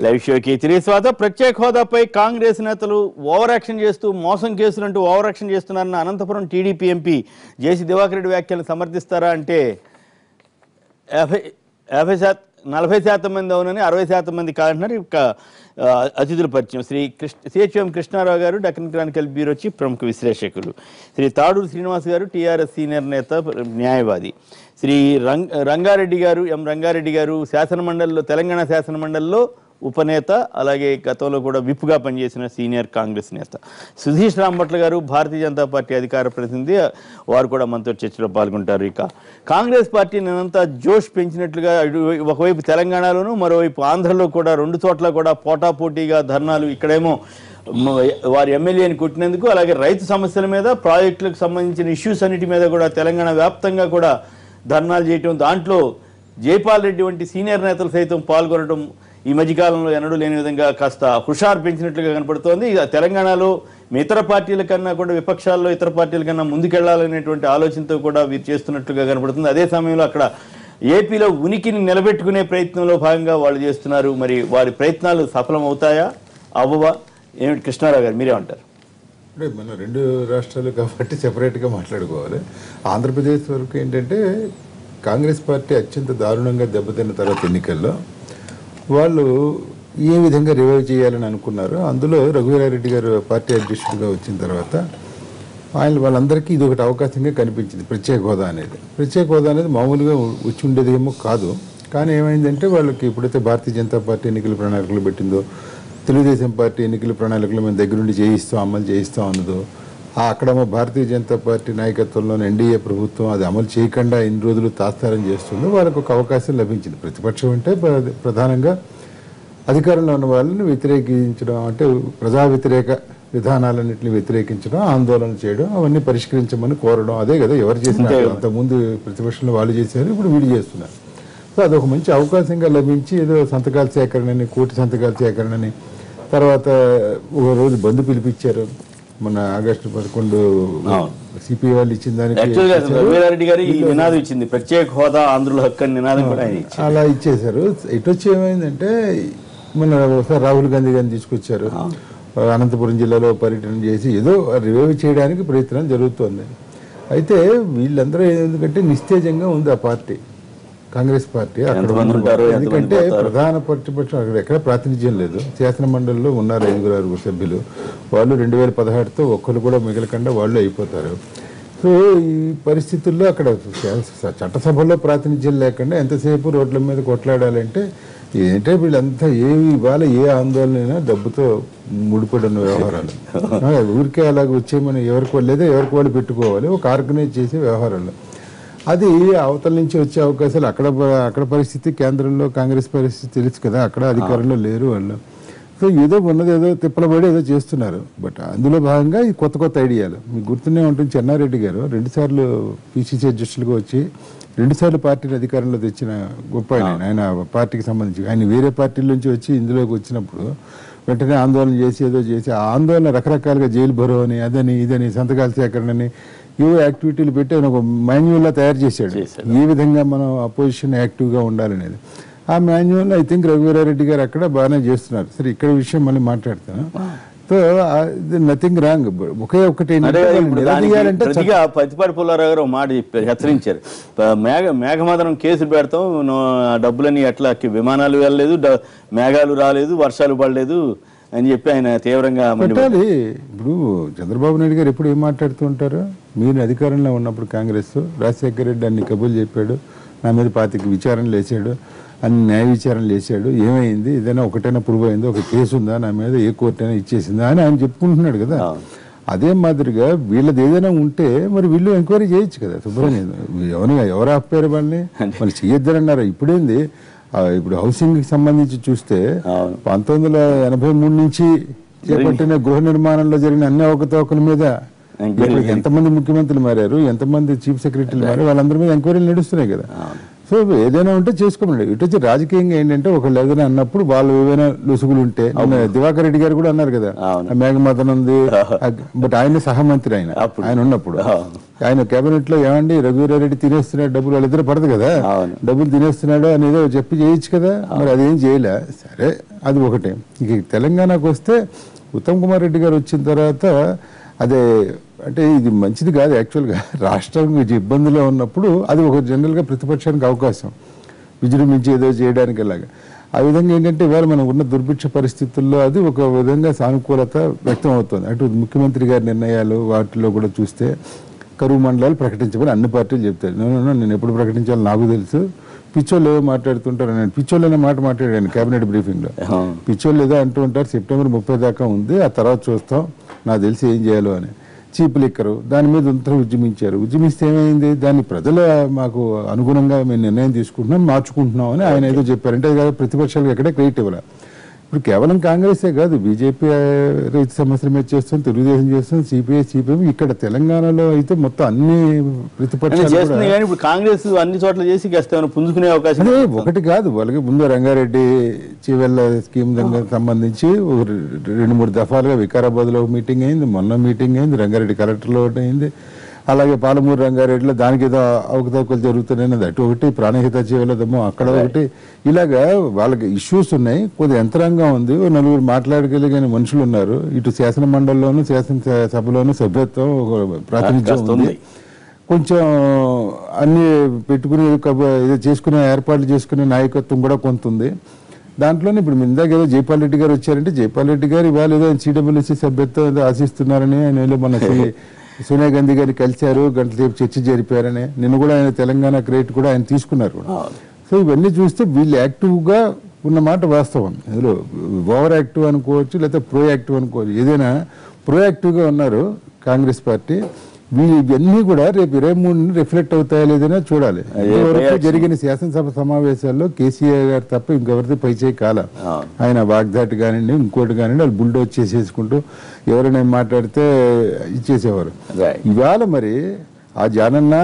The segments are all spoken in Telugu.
లైవ్ షోకి తిరిగి స్వాగతం. ప్రత్యేక హోదాపై కాంగ్రెస్ నేతలు ఓవర్ యాక్షన్ చేస్తూ మోసం కేసులంటూ ఓవర్ యాక్షన్ చేస్తున్నారన్న Anantapuram TDP MP JC Diwakar Reddy వ్యాఖ్యలను సమర్థిస్తారా అంటే 40% మంది అవునని, 60% మంది కాదంటున్నారు. ఇక అతిథుల పరిచయం శ్రీ సిహెచ్ఎం కృష్ణారావు గారు, డక్కన్ క్రానికల్ బ్యూరో చీఫ్ ప్రముఖ విశ్లేషకులు, శ్రీ తాడూరు శ్రీనివాస్ గారు, టీఆర్ఎస్ సీనియర్ నేత, న్యాయవాది, శ్రీ రంగారెడ్డి గారు, రంగారెడ్డి గారు శాసనమండలిలో, తెలంగాణ శాసనమండలిలో ఉపనేత, అలాగే గతంలో కూడా విప్గా పనిచేసిన సీనియర్ కాంగ్రెస్ నేత, సుధీష్ రాంభట్ల గారు భారతీయ జనతా పార్టీ అధికార ప్రతినిధి, వారు కూడా మనతో చర్చలో పాల్గొంటారు. ఇక కాంగ్రెస్ పార్టీ నేనంతా జోష్ పెంచినట్లుగా ఒకవైపు తెలంగాణలోనూ మరోవైపు ఆంధ్రలో కూడా రెండు చోట్ల కూడా పోటాపోటీగా ధర్నాలు, ఇక్కడేమో వారి ఎమ్మెల్యేని కొట్టినందుకు, అలాగే రైతు సమస్యల మీద, ప్రాజెక్టులకు సంబంధించిన ఇష్యూస్ అన్నిటి మీద కూడా తెలంగాణ వ్యాప్తంగా కూడా ధర్నాలు చేయటం, దాంట్లో జైపాల్ రెడ్డి వంటి సీనియర్ నేతలు సైతం పాల్గొనడం ఈ మధ్యకాలంలో ఎన్నడూ లేని విధంగా కాస్త హుషారు పెంచినట్లుగా కనపడుతోంది. ఇతర ఇతర పార్టీల కన్నా కూడా, విపక్షాల్లో ఇతర పార్టీల కన్నా ముందుకెళ్లాలనేటువంటి ఆలోచనతో కూడా వీరు చేస్తున్నట్లుగా కనపడుతుంది. అదే సమయంలో అక్కడ ఏపీలో ఉనికిని నిలబెట్టుకునే ప్రయత్నంలో భాగంగా వాళ్ళు చేస్తున్నారు. మరి వారి ప్రయత్నాలు సఫలం అవుతాయా, అవ్వవా? ఏమిటి కృష్ణారావు గారు, మీరేమంటారు? అంటే మన రెండు రాష్ట్రాలు కాబట్టి సెపరేట్గా మాట్లాడుకోవాలి. ఆంధ్రప్రదేశ్ వరకు ఏంటంటే కాంగ్రెస్ పార్టీ అత్యంత దారుణంగా దెబ్బతిన్న తర్వాత ఎన్నికల్లో వాళ్ళు ఏ విధంగా రివైవ్ చేయాలని అనుకున్నారు. అందులో రఘువీరారెడ్డి గారు పార్టీ అధ్యక్షుడిగా వచ్చిన తర్వాత వాళ్ళందరికీ ఇది ఒకటి అవకాశంగా కనిపించింది. ప్రత్యేక హోదా అనేది మామూలుగా వచ్చి ఉండేదేమో కాదు. కానీ ఏమైందంటే వాళ్ళకి ఎప్పుడైతే భారతీయ జనతా పార్టీ ఎన్నికల ప్రణాళికలు పెట్టిందో, తెలుగుదేశం పార్టీ ఎన్నికల ప్రణాళికలు మేము దగ్గరుండి అమలు చేయిస్తాం అన్నదో, అక్కడేమో భారతీయ జనతా పార్టీ నాయకత్వంలోని ఎన్డీఏ ప్రభుత్వం అది అమలు చేయకుండా ఇన్ని రోజులు తాత్సారం చేస్తుందో వాళ్ళకు ఒక అవకాశం లభించింది. ప్రతిపక్షం అంటే ప్రధానంగా అధికారంలో ఉన్న వాళ్ళని వ్యతిరేకించడం, అంటే ప్రజా వ్యతిరేక విధానాలన్నింటినీ వ్యతిరేకించడం, ఆందోళన చేయడం, అవన్నీ పరిష్కరించమని కోరడం. అదే కదా ఎవరు చేసినారు. అంతకుముందు ప్రతిపక్షంలో వాళ్ళు చేశారు, ఇప్పుడు వీళ్ళు చేస్తున్నారు. సో అదొక మంచి అవకాశంగా లభించి ఏదో సంతకాల సేకరణని, కోటి సంతకాల సేకరణని, తర్వాత ఒక రోజు బంద్ పిలిపించారు. మన ఆగస్టు 11 సిపిఐ వాళ్ళు ఇచ్చిన దానికి ప్రత్యేక హోదా ఆంధ్రుల హక్కు అని నినాదం కూడా అలా ఇచ్చేశారు. ఇటొచ్చి ఏమైందంటే మన ఒకసారి రాహుల్ గాంధీ గారిని తీసుకొచ్చారు. అనంతపురం జిల్లాలో పర్యటన చేసి ఏదో రివైవ్ చేయడానికి ప్రయత్నం జరుగుతోంది. అయితే వీళ్ళందరూ ఎందుకంటే నిస్తేజంగా ఉంది ఆ పార్టీ, కాంగ్రెస్ పార్టీ. అక్కడ ఎందుకంటే ప్రధాన ప్రతిపక్షం అక్కడ ఎక్కడ ప్రాతినిధ్యం లేదు. శాసన మండలిలో ఉన్నారు 5-6 సభ్యులు. వాళ్ళు 2016తో ఒక్కరు కూడా మిగలకుండా వాళ్ళు అయిపోతారు. సో ఈ పరిస్థితుల్లో అక్కడ చట్టసభలో ప్రాతినిధ్యం లేకుండా ఎంతసేపు రోడ్ల మీద కొట్లాడాలంటే ఏంటంటే వీళ్ళంతా ఇవాళ ఏ ఆందోళన డబ్బుతో ముడిపడి ఉన్న వ్యవహారాలు. ఊరికే అలాగ వచ్చేయమని ఎవరికి వాళ్ళు పెట్టుకోవాలి, ఒక ఆర్గనైజ్ చేసే వ్యవహారాలు. అది అవతల నుంచి వచ్చే అవకాశాలు అక్కడ పరిస్థితి, కేంద్రంలో కాంగ్రెస్ పరిస్థితి తెలుసు కదా, అక్కడ అధికారంలో లేరు వాళ్ళు. సో ఏదో ఉన్నది ఏదో తిప్పలబడి ఏదో చేస్తున్నారు. బట్ అందులో భాగంగా ఈ కొత్త ఐడియాలు మీకు గుర్తునే ఉంటుంది. చెన్నారెడ్డి గారు 2 సార్లు పిసిసి అధ్యక్షులుగా వచ్చి 2 సార్లు పార్టీని అధికారంలో తెచ్చిన గొప్ప ఆయన పార్టీకి సంబంధించి. ఆయన వేరే పార్టీల నుంచి వచ్చి ఇందులోకి వచ్చినప్పుడు వెంటనే ఆందోళన చేసి ఏదో చేసి, ఆ ఆందోళన రకరకాలుగా జైలు భరో అని, అదని ఇదని, సంతకాల సేకరణని, ఏవో యాక్టివిటీలు పెట్టి ఆయన ఒక మాన్యువల్లా తయారు చేశాడు ఏ విధంగా మనం అపోజిషన్ యాక్టివ్గా ఉండాలనేది. ఆ మాన్యువల్ ఐ థింక్ రఘువీరారెడ్డి గారు అక్కడ బాగానే చేస్తున్నారు. సరే, ఇక్కడ విషయం మళ్ళీ మాట్లాడతాను. So nothing wrong. ఒకే ఒకటి పత్తిపాటి పుల్లారావు గారు మాట చెప్పారు, హెచ్చరించారు. మేఘమాదనం కేసులు పెడతాం, డబ్బులని ఎట్లా విమానాలు వెళ్ళలేదు, మేఘాలు రాలేదు, వర్షాలు పడలేదు అని చెప్పి ఆయన తీవ్రంగా పెట్టాలి. ఇప్పుడు చంద్రబాబు నాయుడు గారు ఎప్పుడు ఏం మాట్లాడుతూ ఉంటారు? మీరు అధికారంలో ఉన్నప్పుడు కాంగ్రెస్, రాజశేఖర రెడ్డి అన్ని కబుర్లు చెప్పాడు, నా మీద 25 విచారణలు వేసాడు, అన్ని న్యాయ విచారణలు వేసాడు, ఏమైంది, ఏదైనా ఒకటైనా ప్రూవ్ అయిందో, ఒక కేసు ఉందా నా మీద, ఏ కోర్టు అయినా ఇచ్చేసిందా అని ఆయన చెప్పుకుంటున్నాడు కదా. అదే మాదిరిగా వీళ్ళది ఏదైనా ఉంటే మరి వీళ్ళు ఎంక్వైరీ చేయొచ్చు కదా. శుభ్రంగా ఎవరు ఆపారు వాళ్ళని, మరి చేయొద్దని అన్నారు. ఇప్పుడేంది, ఇప్పుడు హౌసింగ్కి సంబంధించి చూస్తే 1983 నుంచి చేపట్టిన గృహ నిర్మాణంలో జరిగిన అన్ని అవకతవకల మీద ఎంతమంది ముఖ్యమంత్రులు మారారు, ఎంతమంది చీఫ్ సెక్రటరీలు మారారు, వాళ్ళందరి మీద ఎంక్వైరీలు నడుస్తున్నాయి కదా. సో ఏదైనా ఉంటే చేసుకోమండి. ఇటు వచ్చి రాజకీయంగా ఏంటంటే ఒకళ్ళు ఏదైనా అన్నప్పుడు వాళ్ళు ఏవైనా లొసుగులు ఉంటే, దివాకర్ రెడ్డి గారు కూడా అన్నారు కదా మేఘమదన ఉంది, బట్ ఆయన సహమంత్రి ఆయన ఉన్నప్పుడు ఆయన కేబినెట్ లో ఏమండి రఘువీరారెడ్డి తినేస్తున్నాడు డబ్బులు, వాళ్ళిద్దరు పడదు కదా, డబ్బులు తినేస్తున్నాడు అనేదో చెప్పి చేయొచ్చు కదా, మరి అదేం చేయలే. సరే అది ఒకటే. ఇక తెలంగాణకు వస్తే ఉత్తమ్ కుమార్ రెడ్డి గారు వచ్చిన తర్వాత అదే అంటే ఇది మంచిది కాదు యాక్చువల్గా. రాష్ట్రం ఇబ్బందిలో ఉన్నప్పుడు అది ఒక జనరల్గా ప్రతిపక్షానికి అవకాశం విజృంభించి ఏదో చేయడానికి అలాగా. ఆ విధంగా ఏంటంటే ఇవాళ మనం ఉన్న దుర్భిక్ష పరిస్థితుల్లో అది ఒక విధంగా సానుకూలత వ్యక్తం అవుతుంది. అటు ముఖ్యమంత్రి గారి నిర్ణయాలు వాటిలో కూడా చూస్తే కరువు మండలాలు ప్రకటించమని అన్ని పార్టీలు చెప్తారు. నేను ఎప్పుడు ప్రకటించాలో నాకు తెలుసు, పిచ్చోళ్ళు ఏదో మాట్లాడుతుంటారు. నేను పిచ్చోళ్ళు అనే మాట మాట్లాడాను కేబినెట్ బ్రీఫింగ్లో. పిచ్చోళ్ళు ఏదో అంటూ ఉంటారు, సెప్టెంబర్ 30 దాకా ఉంది, ఆ తర్వాత చూస్తాం, నాకు తెలిసి ఏం చేయాలో అని. చీప్ లిక్కరు దాని మీద అంతా ఉద్యమిస్తే ఏమైంది, దాన్ని ప్రజల మాకు అనుగుణంగా మేము నిర్ణయం తీసుకుంటున్నాం, మార్చుకుంటున్నాం అని ఆయన ఏదో చెప్పారంటే అది ప్రతిపక్షాలకు ఎక్కడే క్రెడిట్ ఇవ్వాలి. ఇప్పుడు కేవలం కాంగ్రెసే కాదు, బీజేపీ రైతు సమస్యల మీద చేస్తుంది, తెలుగుదేశం చేస్తుంది, సిపిఐ ఇక్కడ తెలంగాణలో అయితే మొత్తం అన్ని ప్రతిపక్షాలు కాంగ్రెస్ అన్ని చోట్ల చేసి పుంజుకునే అవకాశం ఒకటి కాదు. వాళ్ళకి ముందు రంగారెడ్డి చివెళ్ళ స్కీమ్ సంబంధించి 2-3 దఫాలుగా వికారాబాద్ లో మీటింగ్ అయింది, మొన్న మీటింగ్ అయింది, రంగారెడ్డి కలెక్టర్లో ఒకటి అయింది, అలాగే పాలమూరు రంగారెడ్డిలో దానికి ఏదో అవకతవకలు జరుగుతున్నాయి అటు ఒకటి, ప్రాణహిత జీవులదేమో అక్కడ ఒకటి, ఇలాగా వాళ్ళకి ఇష్యూస్ ఉన్నాయి. కొద్ది యంత్రాంగం ఉంది, 4 మాట్లాడగలిగిన మనుషులు ఉన్నారు. ఇటు శాసన మండలిలోను శాసనసభలోను సభ్యత్వం ప్రాతినిధ్యం ఉంది. కొంచెం అన్ని పెట్టుకుని చేసుకునే ఏర్పాట్లు చేసుకునే నాయకత్వం కూడా కొంత ఉంది. దాంట్లోనే ఇప్పుడు ఇందాక ఏదో జైపాల్ రెడ్డి గారు వచ్చారంటే జైపాల్ రెడ్డి గారు ఇవాళ ఏదో సిడబ్ల్యూసీ సభ్యత్వం ఏదో ఆశిస్తున్నారని ఆయన మన సోనియా గాంధీ గారిని కలిశారు, గంటల సేపు చర్చ జరిపారని, నిన్న కూడా ఆయన తెలంగాణ క్రెడిట్ కూడా ఆయన తీసుకున్నారు. సో ఇవన్నీ చూస్తే వీళ్ళు యాక్టివ్గా ఉన్నమాట వాస్తవం. అందులో ఓవర్ యాక్టివ్ అనుకోవచ్చు, లేకపోతే ప్రో యాక్టివ్ అనుకోవచ్చు. ఏదైనా ప్రో యాక్టివ్గా ఉన్నారు కాంగ్రెస్ పార్టీ. ఇవన్నీ కూడా రేపు 23 రిఫ్లెక్ట్ అవుతాయా లేదైనా చూడాలి. ఇప్పటివరకు జరిగిన శాసనసభ సమావేశాల్లో కేసీఆర్ గారు తప్ప ఇంకెవరితో పైచేయి కాల. ఆయన వాగ్దాటి కానివ్వండి, ఇంకోటి కానివ్వండి, వాళ్ళు బుల్డోజ్ చేసేసుకుంటూ ఎవరైనా మాట్లాడితే ఇచ్చేసేవారు. ఇవాళ మరి ఆ జానన్న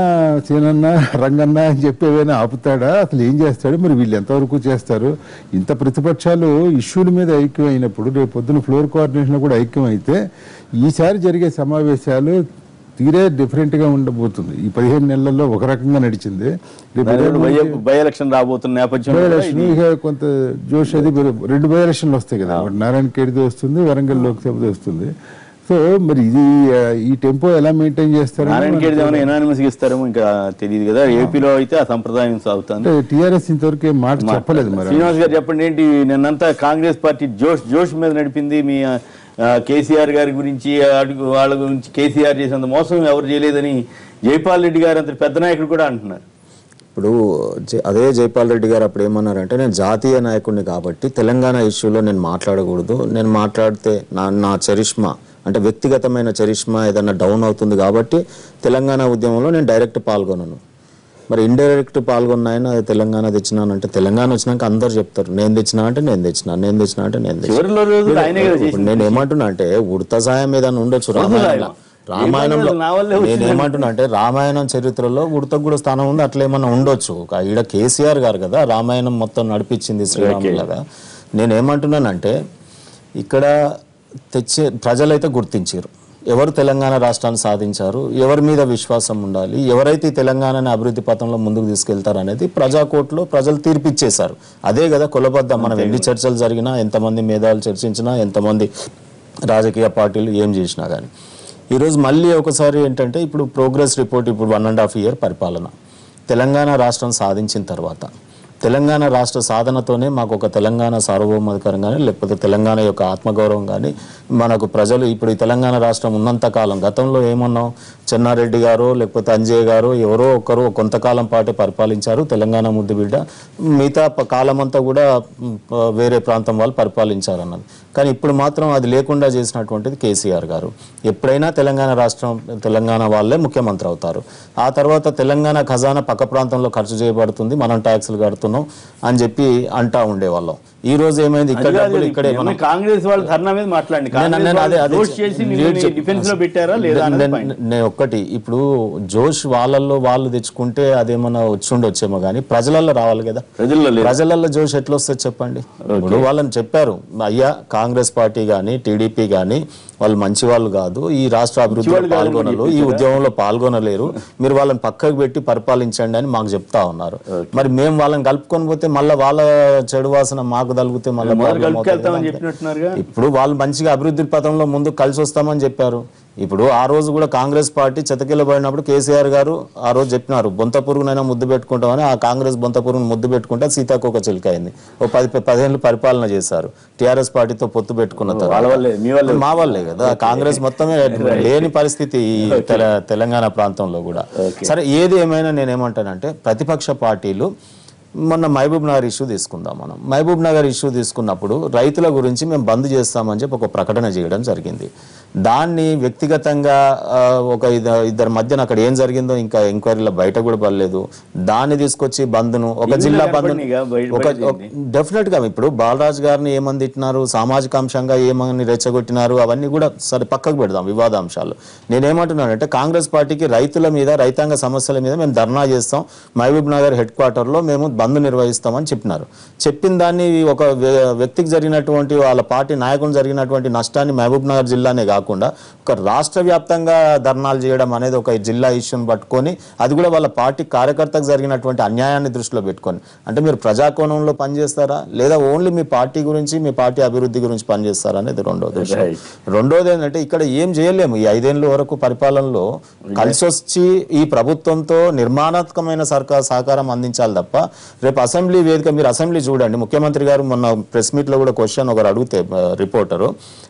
సీనన్న రంగన్న అని చెప్పి ఏదైనా ఆపుతాడా, అసలు ఏం చేస్తాడు, మరి వీళ్ళు ఎంతవరకు చేస్తారు? ఇంత ప్రతిపక్షాలు ఇష్యూల మీద ఐక్యం అయినప్పుడు రేపు పొద్దున ఫ్లోర్ కోఆర్డినేషన్ కూడా ఐక్యం అయితే ఈసారి జరిగే సమావేశాలు తీరే డిఫరెంట్ గా ఉండబోతుంది. ఈ 15 నెలల్లో ఒక రకంగా నడిచింది, బై ఎలక్షన్ రాబోతున్న నేపథ్యంలో కొంత జోష్ అది 2 బై ఎలక్షన్లు వస్తాయి కదా, నారాయణ ఖేడ్ది వస్తుంది, వరంగల్ లోక్సభది వస్తుంది. సో మరి ఇది ఈ టెంపో ఎలా మెయింటైన్ చేస్తారు? నారాయణ ఖేడ్ ఏమైనా ఎనానిమస్ గా ఇస్తారేమో ఇంకా తెలియదు కదా. ఏపీలో అయితే ఆ సంప్రదాయం సాగుతుంది. టీఆర్ఎస్ ఇంతవరకు మాట చెప్పలేదు. మరి శ్రీనివాస్ గారు చెప్పండి, ఏంటి నిన్నంతా కాంగ్రెస్ పార్టీ జోష్ మీద నడిపింది? మీ కేసీఆర్ గారి గురించి వాళ్ళ గురించి కేసీఆర్ చేసినంత మోసం ఎవరు చేయలేదని జైపాల్ రెడ్డి గారు అంత పెద్ద నాయకుడు కూడా అంటున్నారు. ఇప్పుడు అదే జైపాల్ రెడ్డి గారు అప్పుడు ఏమన్నారంటే, నేను జాతీయ నాయకుడిని కాబట్టి తెలంగాణ ఇష్యూలో నేను మాట్లాడకూడదు, నేను మాట్లాడితే నా చరిష్మా అంటే వ్యక్తిగతమైన చరిష్మా ఏదన్నా డౌన్ అవుతుంది కాబట్టి తెలంగాణ ఉద్యమంలో నేను డైరెక్ట్ పాల్గొనను. మరి ఇండైరెక్ట్ పాల్గొన్నాయని అది తెలంగాణ తెచ్చినానంటే, తెలంగాణ వచ్చినాక అందరు చెప్తారు నేను తెచ్చినా అంటే నేను తెచ్చినా, నేను తెచ్చినా అంటే నేను తెచ్చినా. నేను ఏమంటున్నా అంటే ఉడత సాయం ఏదైనా ఉండొచ్చు రామాయణంలో. నేనేమంటున్నా అంటే రామాయణం చరిత్రలో ఉడతకు కూడా స్థానం ఉంది, అట్లా ఏమన్నా ఉండొచ్చు. ఈడ కేసీఆర్ గారు కదా రామాయణం మొత్తం నడిపించింది శ్రీరాములాగా. నేనేమంటున్నానంటే ఇక్కడ ప్రజలైతే గుర్తించారు ఎవరు తెలంగాణ రాష్ట్రాన్ని సాధించారు, ఎవరి మీద విశ్వాసం ఉండాలి, ఎవరైతే తెలంగాణని అభివృద్ధి పథంలో ముందుకు తీసుకెళ్తారు అనేది ప్రజాకోర్టులో ప్రజలు తీర్పిచ్చేశారు. అదే కదా కొలబద్ద. మనం ఎన్ని చర్చలు జరిగినా, ఎంతమంది మేధావులు చర్చించినా, ఎంతమంది రాజకీయ పార్టీలు ఏం చేసినా కానీ ఈరోజు మళ్ళీ ఒకసారి ఏంటంటే ఇప్పుడు ప్రోగ్రెస్ రిపోర్ట్, ఇప్పుడు 1.5 year పరిపాలన తెలంగాణ రాష్ట్రం సాధించిన తర్వాత తెలంగాణ రాష్ట్ర సాధనతోనే మాకు ఒక తెలంగాణ సార్వభౌమాధికారం కానీ లేకపోతే తెలంగాణ యొక్క ఆత్మగౌరవం కానీ మనకు ప్రజలు ఇప్పుడు ఈ తెలంగాణ రాష్ట్రం ఉన్నంతకాలం గతంలో ఏమన్నాం, చెన్నారెడ్డి గారు లేకపోతే అంజయ్య గారు ఎవరో ఒకరు కొంతకాలం పాటే పరిపాలించారు తెలంగాణ ముద్దుబిడ్డ, మిగతా కాలం అంతా కూడా వేరే ప్రాంతం వాళ్ళు పరిపాలించారు అన్నది. కానీ ఇప్పుడు మాత్రం అది లేకుండా చేసినటువంటిది కేసీఆర్ గారు. ఎప్పుడైనా తెలంగాణ రాష్ట్రం తెలంగాణ వాళ్ళే ముఖ్యమంత్రి అవుతారు, ఆ తర్వాత తెలంగాణ ఖజానా పక్క ప్రాంతంలో ఖర్చు చేయబడుతుంది, మనం ట్యాక్సులు కడుతున్నాం అని చెప్పి అంటా ఉండేవాళ్ళం. ఈ రోజు ఏమైంది ఇక్కడ డబ్బులు ఇక్కడే మనం కాంగ్రెస్ వాళ్ళు ధర్నా మీద మాట్లాడండి. డిఫెన్స్ లో పెట్టారా లేదా? నేను ఒక్కటి ఇప్పుడు జోష్ వాళ్ళల్లో వాళ్ళు తెచ్చుకుంటే అదేమన్నా వచ్చేమో కానీ ప్రజలలో రావాలి కదా. ప్రజలలో జోష్ ఎట్లా వస్తుంది చెప్పండి. ఇప్పుడు వాళ్ళని చెప్పారు, అయ్యా కాంగ్రెస్ పార్టీ కానీ టీడీపీ కానీ వాళ్ళు మంచి వాళ్ళు కాదు, ఈ రాష్ట్ర అభివృద్ధిలో పాల్గొనరు, ఈ ఉద్యమంలో పాల్గొనలేరు, మీరు వాళ్ళని పక్కకు పెట్టి పరిపాలించండి అని మాకు చెప్తా ఉన్నారు. మరి మేము వాళ్ళని కలుపుకొని పోతే మళ్ళీ వాళ్ళ చెడు వాసన మాకు తగిలితే మళ్ళీ ఇప్పుడు వాళ్ళు మంచిగా అభివృద్ధి పథంలో ముందు కలిసి వస్తామని చెప్పారు. ఇప్పుడు ఆ రోజు కూడా కాంగ్రెస్ పార్టీ చెతకిల్లబడినప్పుడు కేసీఆర్ గారు ఆ రోజు చెప్పినారు, బొంత పురుగునైనా ముద్దు పెట్టుకుంటామని. ఆ కాంగ్రెస్ బొంత పురుగును ముద్దు పెట్టుకుంటే సీతాకోక చిలుక అయింది. ఓ 10 ఏళ్ళు పరిపాలన చేశారు టీఆర్ఎస్ పార్టీతో పొత్తు పెట్టుకున్న తర్వాత. మా వాళ్ళే కదా, కాంగ్రెస్ మొత్తమే లేని పరిస్థితి ఈ తెలంగాణ ప్రాంతంలో కూడా. సరే ఏది ఏమైనా నేనేమంటానంటే ప్రతిపక్ష పార్టీలు మొన్న మహబూబ్ నగర్ ఇష్యూ తీసుకుందాం. మనం మహబూబ్ నగర్ ఇష్యూ తీసుకున్నప్పుడు రైతుల గురించి మేము బంద్ చేస్తామని చెప్పి ఒక ప్రకటన చేయడం జరిగింది. దాన్ని వ్యక్తిగతంగా ఒక ఇద్దరి మధ్యన అక్కడ ఏం జరిగిందో ఇంకా ఎంక్వైరీలో బయట కూడా పడలేదు. దాన్ని తీసుకొచ్చి బంద్ను ఒక జిల్లా బంద్ను డెఫినెట్ గా ఇప్పుడు బాలరాజు గారిని ఏమని తిట్టినారు, సామాజిక అంశంగా ఏమని రెచ్చగొట్టినారు, అవన్నీ కూడా సరే పక్కకు పెడదాం వివాదాంశాలు. నేనేమంటున్నానంటే కాంగ్రెస్ పార్టీకి రైతుల మీద రైతాంగ సమస్యల మీద మేము ధర్నా చేస్తాం, మహబూబ్ నగర్ హెడ్ క్వార్టర్లో మేము బంద్ నిర్వహిస్తామని చెప్పినారు. చెప్పిన దాన్ని ఒక వ్యక్తికి జరిగినటువంటి వాళ్ళ పార్టీ నాయకులు జరిగినటువంటి నష్టాన్ని మహబూబ్ నగర్ జిల్లానే కాకుండా ఒక రాష్ట్ర వ్యాప్తంగా ధర్నాలు చేయడం అనేది ఒక జిల్లా ఇష్యూని పట్టుకొని, అది కూడా వాళ్ళ పార్టీ కార్యకర్తకు జరిగినటువంటి అన్యాయాన్ని దృష్టిలో పెట్టుకొని, అంటే మీరు ప్రజాకోణంలో పనిచేస్తారా లేదా ఓన్లీ మీ పార్టీ గురించి మీ పార్టీ అభివృద్ధి గురించి పనిచేస్తారా అనేది రెండోది. రెండోది ఏంటంటే ఇక్కడ ఏం చేయలేము. ఈ 5 ఏళ్ళ వరకు పరిపాలనలో కలిసి వచ్చి ఈ ప్రభుత్వంతో నిర్మాణాత్మకమైన సహకారం అందించాలి తప్ప రేపు అసెంబ్లీ వేదిక మీరు అసెంబ్లీ చూడండి. ముఖ్యమంత్రి గారు మొన్న ప్రెస్ మీట్ లో కూడా క్వశ్చన్ ఒకరు అడిగితే రిపోర్టరు,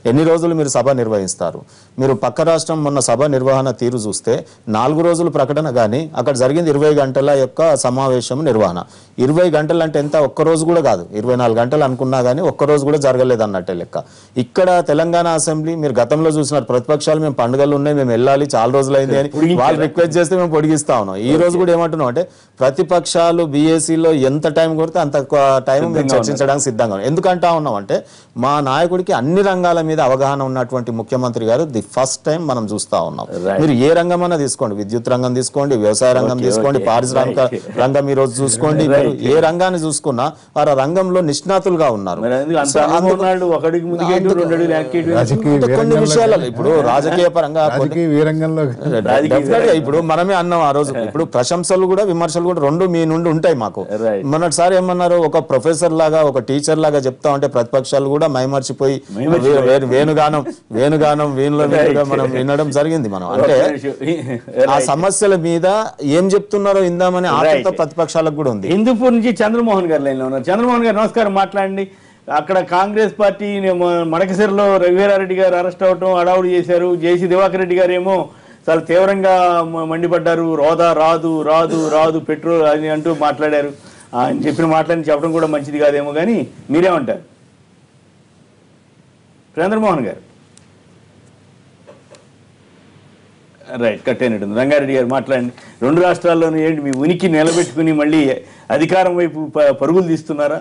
ఎన్ని రోజులు మీరు సభ నిర్వహిస్తారు? మీరు పక్క రాష్ట్రం మొన్న సభ నిర్వహణ తీరు చూస్తే 4 రోజులు ప్రకటన కానీ అక్కడ జరిగింది 20 గంటల యొక్క సమావేశం నిర్వహణ. 20 గంటలు అంటే ఎంత? ఒక్కరోజు కూడా కాదు, 24 గంటలు అనుకున్నా కానీ ఒక్కరోజు కూడా జరగలేదు అన్నట్టే లెక్క. ఇక్కడ తెలంగాణ అసెంబ్లీ మీరు గతంలో చూసినారు, ప్రతిపక్షాలు మేము పండుగలు ఉన్నాయి మేము వెళ్ళాలి చాలా రోజులైంది అని వాళ్ళు రిక్వెస్ట్ చేస్తే మేము పొడిగిస్తా ఉన్నాం. ఈ రోజు కూడా ఏమంటున్నాం అంటే ప్రతిపక్షాలు బీఏసీలో ఎంత టైం కొడితే అంత టైం మేము చర్చించడానికి సిద్ధంగా ఉన్నాం. ఎందుకంటా ఉన్నాం అంటే మా నాయకుడికి అన్ని రంగాల మీద అవగాహన ఉన్నటువంటి ముఖ్యమంత్రి గారు ది ఫస్ట్ టైం మనం చూస్తా ఉన్నాం. మీరు ఏ రంగమైనా తీసుకోండి, విద్యుత్ రంగం తీసుకోండి, వ్యవసాయ రంగం తీసుకోండి, పారిశ్రామిక రంగం ఈ రోజు చూసుకోండి, ఏ రంగాన్ని చూసుకున్నా వారు ఆ రంగంలో నిష్ణాతులుగా ఉన్నారు. కొన్ని విషయాలలో ఇప్పుడు రాజకీయ పరంగా ఇప్పుడు మనమే అన్నాం ఆ రోజు. ఇప్పుడు ప్రశంసలు కూడా విమర్శలు కూడా రెండు మీ నుండి ఉంటాయి మాకు. మొన్నటిసారి ఏమన్నారు, ఒక ప్రొఫెసర్ లాగా ఒక టీచర్ లాగా చెప్తా ఉంటే ప్రతిపక్షాలు కూడా మైమర్చిపోయి వేణుగానం వీణుల మీదుగా మనం వినడం జరిగింది. మనం అంటే ఆ సమస్యల మీద ఏం చెప్తున్నారో ఇందామని ఆతృత ప్రతిపక్షాలకు కూడా ఉంది. హిందూపూర్ నుంచి చంద్రమోహన్ గారు లైన్ లో ఉన్నారు. చంద్రమోహన్ గారు నమస్కారం, మాట్లాడండి. అక్కడ కాంగ్రెస్ పార్టీ మడకసిరలో రఘువీరారెడ్డి గారు అరెస్ట్ అవటం అడావుడు చేశారు. జేసీ దివాకర్ రెడ్డి గారు ఏమో చాలా తీవ్రంగా మండిపడ్డారు. రోదా రాదు రాదు రాదు పెట్రోల్ అని అంటూ మాట్లాడారు. ఆయన చెప్పిన మాటలని చెప్పడం కూడా మంచిది కాదేమో, కానీ మీరేమంటారు చంద్రమోహన్ గారు? రైట్, కట్టేనట్టుంది. రంగారెడ్డి గారు మాట్లాడండి. 2 రాష్ట్రాల్లోనూ ఏంటి మీ ఉనికి నిలబెట్టుకుని మళ్ళీ అధికారం వైపు పరుగులు తీస్తున్నారా?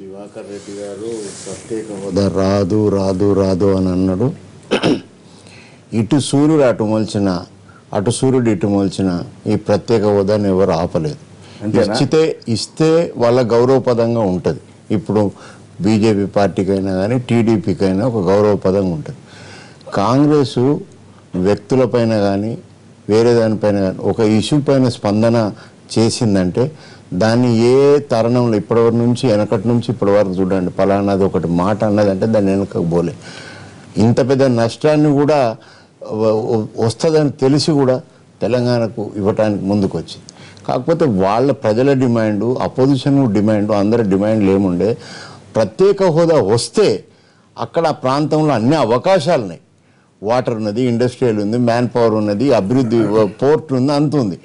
దివాకర్ రెడ్డి గారు ప్రత్యేక హోదా రాదు రాదు రాదు అని అన్నాడు. ఇటు సూర్యుడు అటు మొలిచిన, అటు సూర్యుడు ఇటు మొలిచిన ఈ ప్రత్యేక హోదాని ఎవరు ఆపలేదు. ఇస్తే వాళ్ళ గౌరవపదంగా ఉంటుంది. ఇప్పుడు బీజేపీ పార్టీకైనా కానీ టీడీపీకైనా ఒక గౌరవపదంగా ఉంటుంది. కాంగ్రెసు వ్యక్తులపైన కానీ వేరే దానిపైన కానీ ఒక ఇష్యూ పైన స్పందన చేసిందంటే దాన్ని ఏ తరుణంలో ఇప్పటివరకు నుంచి వెనకటి నుంచి ఇప్పటి వరకు చూడండి, పలానాది ఒకటి మాట అన్నదంటే దాన్ని వెనకకు పోలే. ఇంత పెద్ద నష్టాన్ని కూడా వస్తుందని తెలిసి కూడా తెలంగాణకు ఇవ్వటానికి ముందుకు వచ్చింది. కాకపోతే వాళ్ళ ప్రజల డిమాండు, అపోజిషన్ డిమాండు, అందరి డిమాండ్లు ఏముండే, ప్రత్యేక హోదా వస్తే అక్కడ ఆ ప్రాంతంలో అన్ని అవకాశాలు ఉన్నాయి. వాటర్ ఉన్నది, ఇండస్ట్రియల్ ఉంది, మ్యాన్ పవర్ ఉన్నది, అభివృద్ధి పోర్ట్ ఉంది, అంత ఉంది.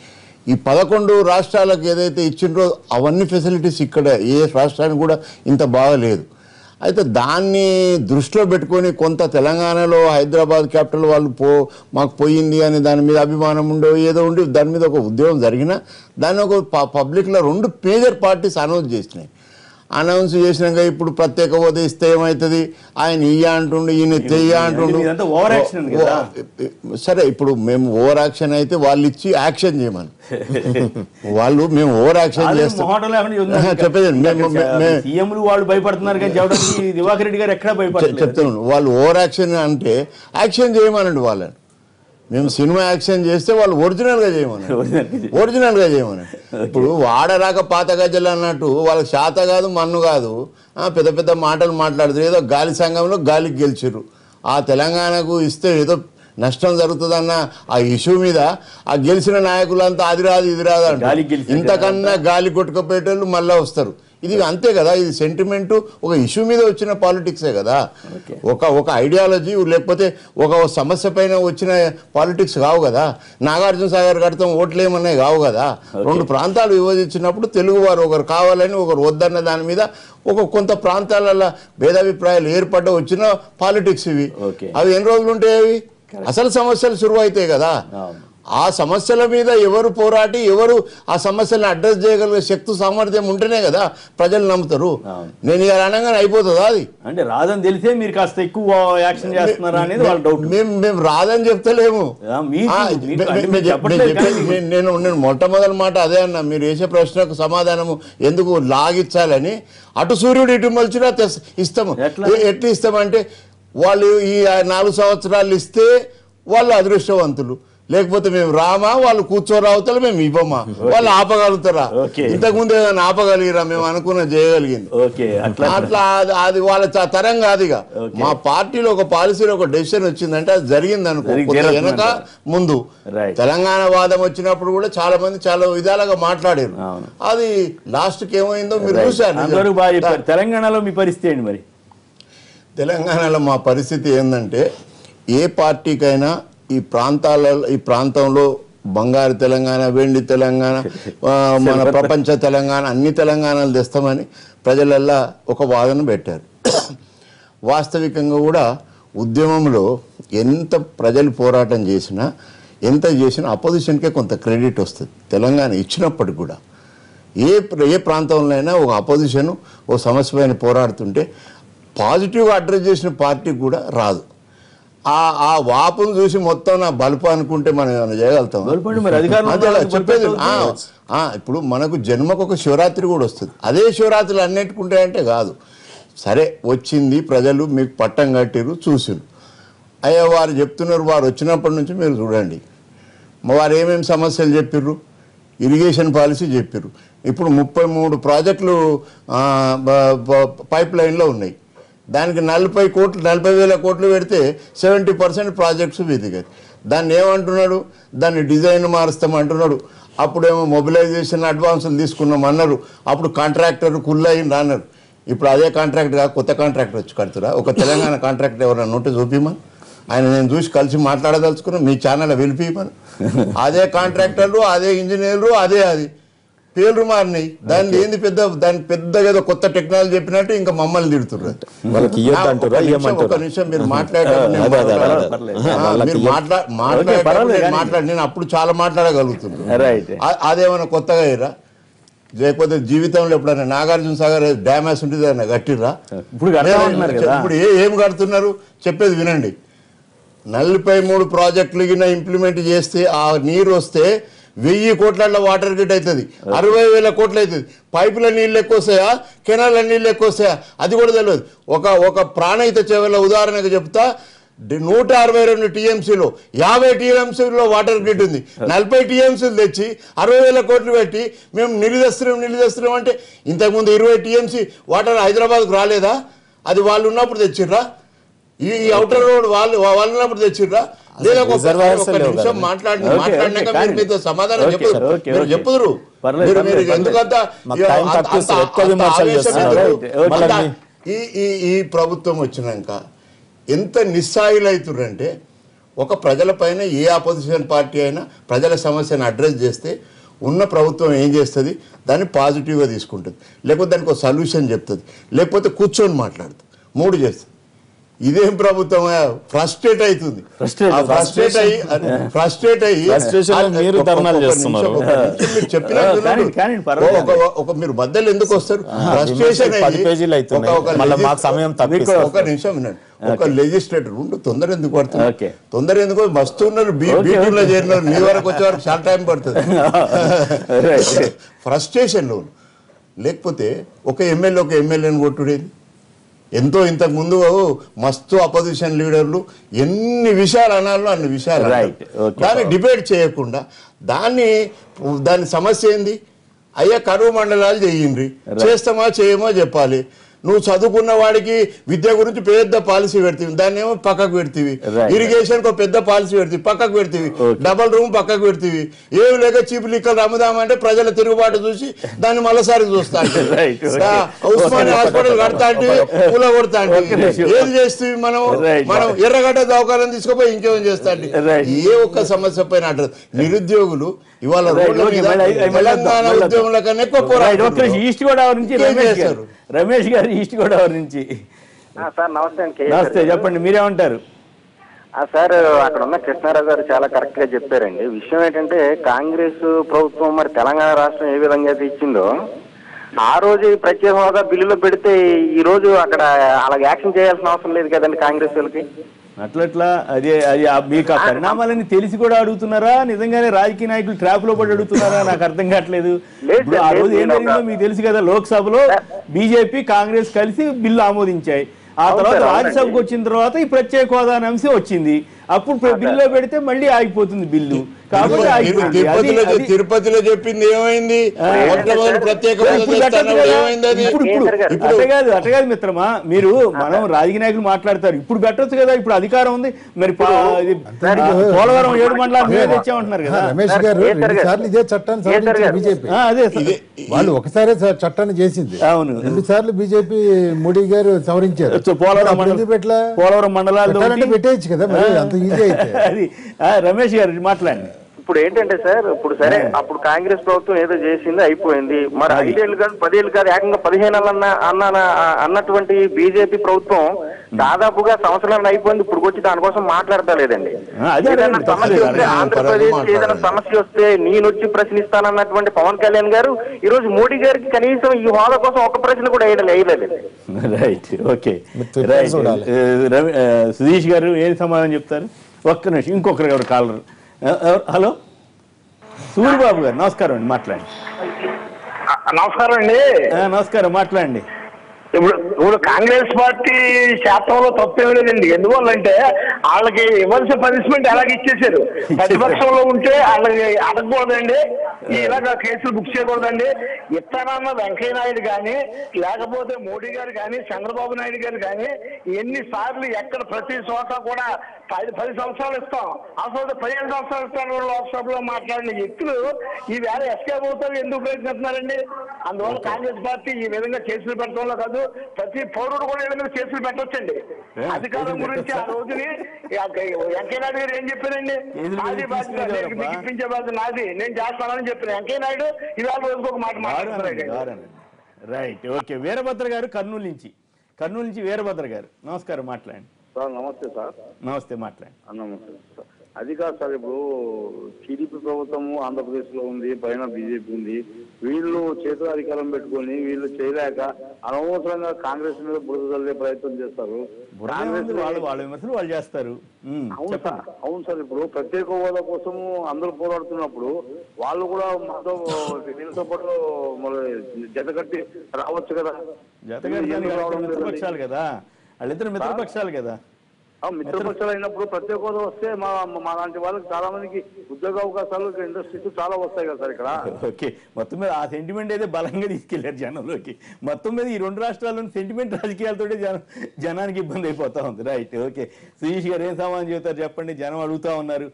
ఈ 11 రాష్ట్రాలకు ఏదైతే ఇచ్చిండ్రో అవన్నీ ఫెసిలిటీస్ ఇక్కడ ఏ రాష్ట్రానికి కూడా ఇంత బాగలేదు. అయితే దాన్ని దృష్టిలో పెట్టుకొని కొంత తెలంగాణలో హైదరాబాద్ క్యాపిటల్ వాళ్ళు మాకు పోయింది అని దాని మీద అభిమానం ఉండో ఏదో ఉండి దాని మీద ఒక ఉద్యోగం జరిగినా దాన్ని ఒక పబ్లిక్లో 2 మేజర్ పార్టీస్ అనౌన్స్ చేసినాయి. అనౌన్స్ చేసినాక ఇప్పుడు ప్రత్యేక హోదా ఇస్తే ఏమవుతుంది, ఆయన ఇయ్య అంటుండు, ఈయన తెయ్య అంటుండు. సరే, ఇప్పుడు మేము ఓవర్ యాక్షన్ అయితే వాళ్ళు ఇచ్చి యాక్షన్ చేయమని వాళ్ళు మేము ఓవర్ యాక్షన్ చేస్తాం చెప్తున్నాను. వాళ్ళు ఓవర్ యాక్షన్ అంటే యాక్షన్ చేయమనండి వాళ్ళని. మేము సినిమా యాక్షన్ చేస్తే వాళ్ళు ఒరిజినల్గా చేయమని. ఇప్పుడు వాడరాక పాత గజలు అన్నట్టు వాళ్ళకి శాత కాదు మన్ను కాదు, పెద్ద పెద్ద మాటలు మాట్లాడుతారు. ఏదో గాలి సంఘంలో గాలికి గెలిచిర్రు. ఆ తెలంగాణకు ఇస్తే ఏదో నష్టం జరుగుతుందన్న ఆ ఇష్యూ మీద ఆ గెలిచిన నాయకులంతా అది రాదు ఇది రాదు అంటారు. ఇంతకన్నా గాలి కొట్టుకుపోయేటోళ్ళు మళ్ళీ వస్తారు. ఇది అంతే కదా, ఇది సెంటిమెంట్ ఒక ఇష్యూ మీద వచ్చిన పాలిటిక్సే కదా. ఒక ఐడియాలజీ లేకపోతే ఒక సమస్య పైన వచ్చిన పాలిటిక్స్ కావు కదా. నాగార్జున సాగర్ కడతాం ఓట్లేమనే కావు కదా. రెండు ప్రాంతాలు విభజించినప్పుడు తెలుగువారు ఒకరు కావాలని ఒకరు వద్దన్న దాని మీద కొంత ప్రాంతాలలో భేదాభిప్రాయాలు ఏర్పడ్డ వచ్చిన పాలిటిక్స్ ఇవి. అవి ఎన్ని రోజులు ఉంటాయి? అవి అసలు సమస్యలు శురువు అవుతాయి కదా. ఆ సమస్యల మీద ఎవరు పోరాటి ఎవరు ఆ సమస్యలను అడ్రస్ చేయగలిగే శక్తి సామర్థ్యం ఉంటేనే కదా ప్రజలు నమ్ముతారు. నేను ఇలా అనగానే అయిపోతుందా? అది అంటే రాదని తెలిసే మీరు కాస్త ఎక్కువ యాక్షన్ చేస్తున్నారా అనేది వాళ్ళ డౌట్. మేము రాదని చెప్తలేము. నేను మొట్టమొదటి మాట అదే అన్నా, మీరు వేసే ప్రశ్నకు సమాధానము ఎందుకు లాగిచ్చాలని. అటు సూర్యుడు ఇటు మలిచినా ఇస్తాము. ఎట్లా ఇస్తామంటే వాళ్ళు ఈ 4 సంవత్సరాలు ఇస్తే వాళ్ళు అదృష్టవంతులు, లేకపోతే మేము రామా వాళ్ళు కూర్చోరావుతారు మేము ఇవ్వమా, వాళ్ళు ఆపగలుగుతారా? ఇంతకుముందు ఏదైనా ఆపగలిగిరా? మేము అనుకున్న చేయగలిగింది అట్లా అది వాళ్ళ తరం కాదు. ఇక మా పార్టీలో ఒక పాలసీలో ఒక డెసిషన్ వచ్చిందంటే అది జరిగింది అనుకో. వెనక ముందు తెలంగాణ వాదం వచ్చినప్పుడు కూడా చాలా మంది చాలా విధాలుగా మాట్లాడారు. అది లాస్ట్కి ఏమైందో మీరు చూశారు. తెలంగాణలో మీ పరిస్థితి ఏంటి మరి? తెలంగాణలో మా పరిస్థితి ఏంటంటే ఏ పార్టీకైనా ఈ ప్రాంతంలో బంగారు తెలంగాణ, వెండి తెలంగాణ, మన ప్రపంచ తెలంగాణ, అన్ని తెలంగాణలు తెస్తామని ప్రజలల్లా ఒక వాదన పెట్టారు. వాస్తవికంగా కూడా ఉద్యమంలో ఎంత ప్రజలు పోరాటం చేసినా అపోజిషన్కే కొంత క్రెడిట్ వస్తుంది. తెలంగాణ ఇచ్చినప్పటికి కూడా ఏ ప్రాంతంలో అయినా ఒక అపోజిషన్ ఓ సమస్య పైన పోరాడుతుంటే పాజిటివ్గా అడ్రస్ చేసిన పార్టీకి కూడా రాదు. ఆ వాపును చూసి మొత్తం నా బలుపు అనుకుంటే మనం ఏమైనా చేయగలుగుతాం? చెప్పేది ఇప్పుడు మనకు జన్మకు ఒక శివరాత్రి కూడా వస్తుంది. అదే శివరాత్రులు అన్నిటికుంటాయంటే కాదు. సరే వచ్చింది, ప్రజలు మీకు పట్టం కట్టిరు, చూసిరు. అయ్యా వారు చెప్తున్నారు, వారు వచ్చినప్పటి నుంచి మీరు చూడండి వారు ఏమేమి సమస్యలు చెప్పిర్రు. ఇరిగేషన్ పాలసీ చెప్పిర్రు. ఇప్పుడు 33 ప్రాజెక్టులు పైప్ లైన్లో ఉన్నాయి. దానికి 40,000 కోట్లు పెడితే 70% ప్రాజెక్ట్స్ వెతికారు. దాన్ని ఏమంటున్నాడు? దాన్ని డిజైన్ మారుస్తామంటున్నాడు. అప్పుడేమో మొబిలైజేషన్ అడ్వాన్సులు తీసుకున్నామన్నారు. అప్పుడు కాంట్రాక్టర్ కుల్లయింది అన్నారు. ఇప్పుడు అదే కాంట్రాక్టర్ కొత్త కాంట్రాక్టర్ వచ్చి కడుతురా? ఒక తెలంగాణ కాంట్రాక్టర్ ఎవరైనా ఉంటే చూపిమని ఆయన నేను చూసి కలిసి మాట్లాడదలుచుకున్నా. మీ ఛానల్ పిలిపిమని అదే కాంట్రాక్టర్లు, అదే ఇంజనీర్లు, అది పేర్లు మారినాయి. దాన్ని ఏంది పెద్దగా ఏదో కొత్త టెక్నాలజీ చెప్పినట్టు ఇంకా మమ్మల్ని తిడుతున్నారు. ఒక నిమిషం మీరు మాట్లాడి నేను అప్పుడు చాలా మాట్లాడగలుగుతున్నాను. అదేమన్నా కొత్తగా అయ్యారా? లేకపోతే జీవితంలో ఎప్పుడైనా నాగార్జున సాగర్ డ్యామ్ హౌస్ ఉంటుంది అన్న కట్టిర్రా? ఇప్పుడు ఏం కడుతున్నారు చెప్పేది వినండి. 43 ప్రాజెక్టులు ఇంప్లిమెంట్ చేస్తే ఆ నీరు వస్తే 1000 కోట్ల వాటర్ గ్రిడ్ అవుతుంది, 60,000 కోట్లు అవుతుంది. పైపుల నీళ్ళు ఎక్కువ వస్తాయా, కెనాల నీళ్ళు ఎక్కువ వస్తాయా అది కూడా తెలియదు. ఒక ప్రాణహిత చెవుల ఉదాహరణకు చెప్తా, 162 టీఎంసీలో 50 టీఎంసీలో వాటర్ గ్రిడ్ ఉంది. 40 టీఎంసీలు తెచ్చి 60,000 కోట్లు పెట్టి మేము నిలిదస్తున్నాం అంటే ఇంతకుముందు 20 టీఎంసీ వాటర్ హైదరాబాద్కు రాలేదా? అది వాళ్ళు ఉన్నప్పుడు తెచ్చిర్రా? ఈ ఔటర్ రోడ్ వాళ్ళు ఉన్నప్పుడు తెచ్చిర్రా? లేదా ఒక నిమిషం మాట్లాడినాక మీరు మీతో సమాధానం చెప్పుదురు. ఎందుకంతా ఈ ప్రభుత్వం వచ్చినాక ఎంత నిస్సాయులు అవుతుందంటే, ఒక ప్రజల పైన ఏ ఆపోజిషన్ పార్టీ అయినా ప్రజల సమస్యను అడ్రస్ చేస్తే ఉన్న ప్రభుత్వం ఏం చేస్తుంది? దాన్ని పాజిటివ్గా తీసుకుంటుంది, లేకపోతే దానికి ఒక సొల్యూషన్ చెప్తుంది, లేకపోతే కూర్చొని మాట్లాడుతుంది. 3 చేస్తుంది. ఇదేం ప్రభుత్వం ఫ్రస్ట్రేట్ అవుతుంది. ఫ్రస్ట్రేట్ అయ్యి మీరు ధర్నాలు చేస్తున్నారు. మీరు మధ్యలో ఎందుకు వస్తారు? ఫ్రస్ట్రేషన్ ఒక నిమిషం వినండి. ఒక లెజిస్లేటర్ ఉండు, తొందర ఎందుకు పడుతుంది? తొందర ఎందుకు? మస్తు ఉన్నారు బీటీలో చేరినారు, మీ వరకు వచ్చే వరకు చాలా టైం పడుతుంది. ఫ్రస్ట్రేషన్లో లేకపోతే ఒక ఎమ్మెల్యేని కొట్టుడేది. ఎంతో ఇంతకు ముందు మస్తు అపోజిషన్ లీడర్లు ఎన్ని విషయాలు అనాలో అన్ని విషయాలు, దాన్ని డిబేట్ చేయకుండా దాని సమస్య ఏంది? అయ్యా కరువు మండలాలు చెయ్యండి, చేస్తామా చేయమో చెప్పాలి. నువ్వు చదువుకున్న వాడికి విద్య గురించి పెద్ద పాలసీ పెడతావి, దాన్ని ఏమో పక్కకు పెడతీవి. ఇరిగేషన్ కు పెద్ద పాలసీ పెడతావి, పక్కకు పెడతీవి. డబల్ రూమ్ పక్కకు పెడతీవి. ఏమి లేక చీప్ లిక్కలు అమ్ముదామంటే ప్రజల తిరుగుబాటు చూసి దాన్ని మళ్ళీసారి చూస్తా. ఉస్మానియా హాస్పిటల్ కడతా అంటే పూల కొడతా అంటే ఏది చేస్తేవి? మనం ఎర్రగడ్డ దవాఖానం తీసుకుపోయి ఇంకేం చేస్తా అంటే ఏ ఒక్క సమస్య పైన అంటారు. నిరుద్యోగులు ఇవాళ తెలంగాణ ఉద్యోగుల కన్నా ఎక్కువ పోరాడుతున్నారు. ఈస్ట్ గోదావరి నుంచి రమేష్ గారు ఈస్ట్ గోదావరి నుంచి. సార్ నమస్తే అండి. నమస్తే, చెప్పండి మీరేమంటారు? సార్ అక్కడ ఉన్న కృష్ణారావు గారు చాలా కరెక్ట్ గా చెప్పారండి. విషయం ఏంటంటే కాంగ్రెస్ ప్రభుత్వం మరి తెలంగాణ రాష్ట్రం ఏ విధంగా అయితే ఇచ్చిందో ఆ రోజు ప్రత్యేక హోదా బిల్లులో పెడితే ఈ రోజు అక్కడ అలాగే యాక్షన్ చేయాల్సిన అవసరం లేదు కదండి కాంగ్రెస్ వాళ్ళకి. అట్లట్లా అది మీకు ఆ పరిణామాలని తెలిసి కూడా అడుగుతున్నారా, నిజంగానే రాజకీయ నాయకులు ట్రాప్ లో పడి అడుగుతున్నారా? నాకు అర్థం కావట్లేదు. ఆ రోజు ఏం జరిగిందో మీకు తెలుసు కదా, లోక్సభలో బీజేపీ కాంగ్రెస్ కలిసి బిల్లు ఆమోదించాయి. ఆ తర్వాత రాజ్యసభకు వచ్చిన తర్వాత ఈ ప్రత్యేక హోదా అనే అంశం వచ్చింది. అప్పుడు బిల్లులో పెడితే మళ్ళీ ఆగిపోతుంది బిల్లు. తిరుపతిలో చెప్పింది ఏమైంది? అట్టగాదు మిత్రమా, మీరు మనం రాజకీయ నాయకులు మాట్లాడతారు, ఇప్పుడు పెట్టొచ్చు కదా, ఇప్పుడు అధికారం ఉంది. మరి పోలవరం 7 మండలాలు మీద తెచ్చామంటున్నారు కదా. రమేష్ గారు 2 సార్లు ఇదే చట్టాన్ని సవరించారు బీజేపీ. వాళ్ళు ఒకసారి చట్టాన్ని చేసింది, అవును. 2 సార్లు బీజేపీ మోడీ గారు సవరించారు. పోలవరం మండలాలు పెట్టేయచ్చు కదా, మరి అంత ఈజీ అయితే. అది రమేష్ గారు మాట్లాడండి. ఇప్పుడు ఏంటంటే సార్, ఇప్పుడు సరే అప్పుడు కాంగ్రెస్ ప్రభుత్వం ఏదో చేసింది అయిపోయింది. మరి 5 ఏళ్ళు కాదు 10 ఏళ్ళు కాదు ఏకంగా 15 ఏళ్ళు అన్నటువంటి బీజేపీ ప్రభుత్వం దాదాపుగా సంవత్సరాలు అయిపోయింది. ఇప్పుడు వచ్చి దానికోసం మాట్లాడతలేదండి. ఏదైనా సమస్య వస్తే ఆంధ్రప్రదేశ్ ఏదైనా సమస్య వస్తే నేను వచ్చి ప్రశ్నిస్తానన్నటువంటి పవన్ కళ్యాణ్ గారు ఈ రోజు మోడీ గారికి కనీసం ఈ హోదా కోసం ఒక ప్రశ్న కూడా వేయలేదండి. Right, okay. సుధీష్ గారు ఏది సమాధానం చెప్తారు? ఒక్క నిమిషం, ఇంకొకరు ఎవరు కాలరు. హలో సూరిబాబు గారు, నమస్కారం అండి, మాట్లాడండి. నమస్కారం అండి. నమస్కారం, మాట్లాడండి. ఇప్పుడు కాంగ్రెస్ పార్టీ శాతంలో తప్పేం లేదండి. ఎందువల్లంటే వాళ్ళకి ఇవ్వాల్సిన పనిష్మెంట్ అలాగే ఇచ్చేసారు. ప్రతిపక్షంలో ఉంటే వాళ్ళకి అడగకూడదండి, ఇలాగా కేసులు బుక్ చేయకూడదండి. ఇస్తానన్న వెంకయ్య నాయుడు కానీ లేకపోతే మోడీ గారు కానీ చంద్రబాబు నాయుడు గారు కానీ ఎన్నిసార్లు ఎక్కడ ప్రతి చోట కూడా 10 సంవత్సరాలు ఇస్తాం, అసలు 15 సంవత్సరాలు ఇస్తాను లోక్సభలో మాట్లాడిన వ్యక్తులు ఈ వేళ ఎస్కేప్ అవుతారు ఎందుకు ప్రయత్నిస్తున్నారండి? అందువల్ల కాంగ్రెస్ పార్టీ ఈ విధంగా కేసులు పెట్టడంలో కాదు, ప్రతి పౌరుడు కూడా ఈ విధంగా కేసులు పెట్టొచ్చండి. అధికారం గురించి ఆ రోజుని వెంకయ్య నాయుడు గారు ఏం చెప్పారండి? నాది బాధ్యత, మీకు ఇప్పించే బాధ్యత నాది, నేను చేస్తానని చెప్పిన వెంకయ్య నాయుడు ఇవాళ రోజుకు ఒక మాట మాట్లాడుతున్నారు. Right, okay. వీరభద్ర గారు కర్నూలు నుంచి వీరభద్ర గారు, నమస్కారం, మాట్లాడండి. సార్ నమస్తే సార్. నమస్తే, మాట్లాడండి. నమస్తే సార్. అది కాదు సార్, ఇప్పుడు టీడీపీ ప్రభుత్వము ఆంధ్రప్రదేశ్లో ఉంది, పైన బీజేపీ ఉంది. వీళ్ళు చేతుల అధికారం పెట్టుకొని వీళ్ళు చేయలేక అనవసరంగా కాంగ్రెస్ మీద బురద చల్లే ప్రయత్నం చేస్తారు. వాళ్ళ విమర్శలు వాళ్ళు చేస్తారు. అవును సార్, ఇప్పుడు ప్రత్యేక హోదా కోసము అందరూ పోరాడుతున్నప్పుడు వాళ్ళు కూడా మాతో వీళ్ళతో పాటు జతకట్టి రావచ్చు కదా. మిత్రపక్షాలు కదా, వాళ్ళిద్దరు మిత్రపక్షాలు కదా. మిత్రపక్షాలు అయినప్పుడు ప్రత్యేక హోదా వస్తే మా లాంటి వాళ్ళకి చాలా మందికి ఉద్యోగ అవకాశాలు, ఇండస్ట్రీస్ చాలా వస్తాయి కదా సార్ ఇక్కడ. ఓకే, మొత్తం మీద ఆ సెంటిమెంట్ అయితే బలంగా తీసుకెళ్లారు జనంలోకి. మొత్తం మీద ఈ 2 రాష్ట్రాల్లోని సెంటిమెంట్ రాజకీయాలతో జనానికి ఇబ్బంది అయిపోతా ఉంది. Right, okay. సుధీష్ గారు ఏం సమాధానం చెబుతారు చెప్పండి? జనం అడుగుతా ఉన్నారు,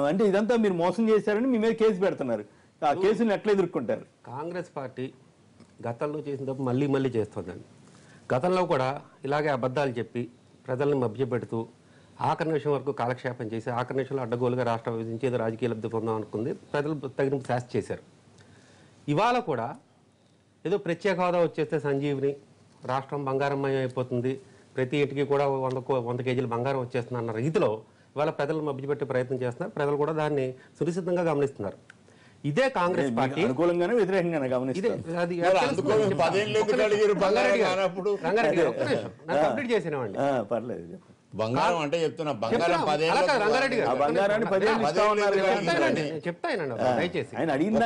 అంటే ఇదంతా మీరు మోసం చేశారని మీ మీద కేసు పెడుతున్నారు. ఆ కేసుని ఎట్లా ఎదుర్కొంటారు? కాంగ్రెస్ పార్టీ గతంలో చేసిన తప్పు మళ్ళీ చేస్తుందండి. గతంలో కూడా ఇలాగే అబద్ధాలు చెప్పి ప్రజలను మభ్యపెడుతూ ఆఖరి నిమిషం వరకు కాలక్షేపం చేసి ఆఖరి నిమిషంలో అడ్డగోలుగా రాష్ట్రం విభజించి ఏదో రాజకీయ లబ్ధి పొందాం అనుకుంది. ప్రజలు తగిన శాస్తి చేశారు. ఇవాళ కూడా ఏదో ప్రత్యేక హోదా వచ్చేస్తే సంజీవిని రాష్ట్రం బంగారమయం అయిపోతుంది, ప్రతి ఇంటికి కూడా 100 కేజీలు బంగారం వచ్చేస్తుంది అన్న రీతిలో ఇవాళ ప్రజలను మభ్యపెట్టే ప్రయత్నం చేస్తున్నారు. ప్రజలు కూడా దాన్ని సునిశ్చితంగా గమనిస్తున్నారు. ఇదే కాంగ్రెస్ పార్టీ అనుకూలంగానే వ్యతిరేకంగానే గమనిస్తారు. కంప్లీట్ చేసినామండి. పర్లేదు, బంగారం అంటే చెప్తున్నా, బంగారం 10 ఏళ్ళు రంగారెడ్డి గారు బంగారాన్ని 10 ఏళ్ళు ఇస్తా ఉన్నారు చెప్తానండి దయచేసి ఆయన అడిగిన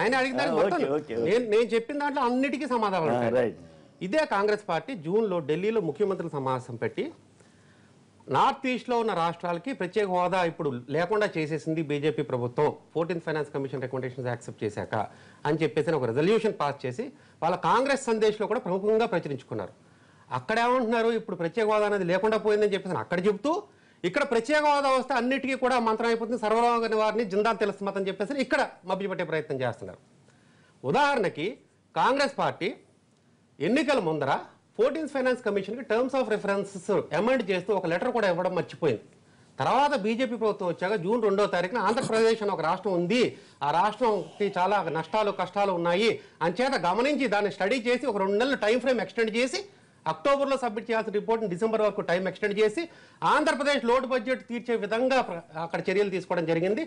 ఆయన అడిగిన నేను చెప్పిన దాంట్లో అన్నిటికీ సమాధానం ఉంటాయి. ఇదే కాంగ్రెస్ పార్టీ జూన్లో ఢిల్లీలో ముఖ్యమంత్రుల సమావేశం పెట్టి నార్త్ ఈస్ట్లో ఉన్న రాష్ట్రాలకి ప్రత్యేక హోదా ఇప్పుడు లేకుండా చేసేసింది బీజేపీ ప్రభుత్వం 14th finance commission recommendations accept చేశాక అని చెప్పేసి ఒక రెజల్యూషన్ పాస్ చేసి వాళ్ళ కాంగ్రెస్ సందేశ్లో కూడా ప్రముఖంగా ప్రచురించుకున్నారు. అక్కడ ఏమంటున్నారు, ఇప్పుడు ప్రత్యేక హోదా అనేది లేకుండా పోయిందని చెప్పేసి అక్కడ చెబుతూ ఇక్కడ ప్రత్యేక హోదా వస్తే అన్నిటికీ కూడా మంత్రం అయిపోతుంది, సర్వరోగ నివారణ జిందాల్ తెలుస్తుందని చెప్పేసి ఇక్కడ మభ్యపెట్టే ప్రయత్నం చేస్తున్నారు. ఉదాహరణకి కాంగ్రెస్ పార్టీ ఎన్నికల ముందర 14th ఫైనాన్స్ కమిషన్కి టర్మ్స్ ఆఫ్ రిఫరెన్సెస్ అమెండ్ చేస్తూ ఒక లెటర్ కూడా ఇవ్వడం మర్చిపోయింది. తర్వాత బీజేపీ ప్రభుత్వం వచ్చాక జూన్ 2వ తారీఖున ఆంధ్రప్రదేశ్ అని ఒక రాష్ట్రం ఉంది, ఆ రాష్ట్రంకి చాలా నష్టాలు కష్టాలు ఉన్నాయి అంచేత గమనించి దాన్ని స్టడీ చేసి ఒక 2 నెలలు టైం ఫ్రేమ్ ఎక్స్టెండ్ చేసి అక్టోబర్లో సబ్మిట్ చేయాల్సిన రిపోర్ట్ని డిసెంబర్ వరకు టైం ఎక్స్టెండ్ చేసి ఆంధ్రప్రదేశ్ లోటు బడ్జెట్ తీర్చే విధంగా అక్కడ చర్యలు తీసుకోవడం జరిగింది.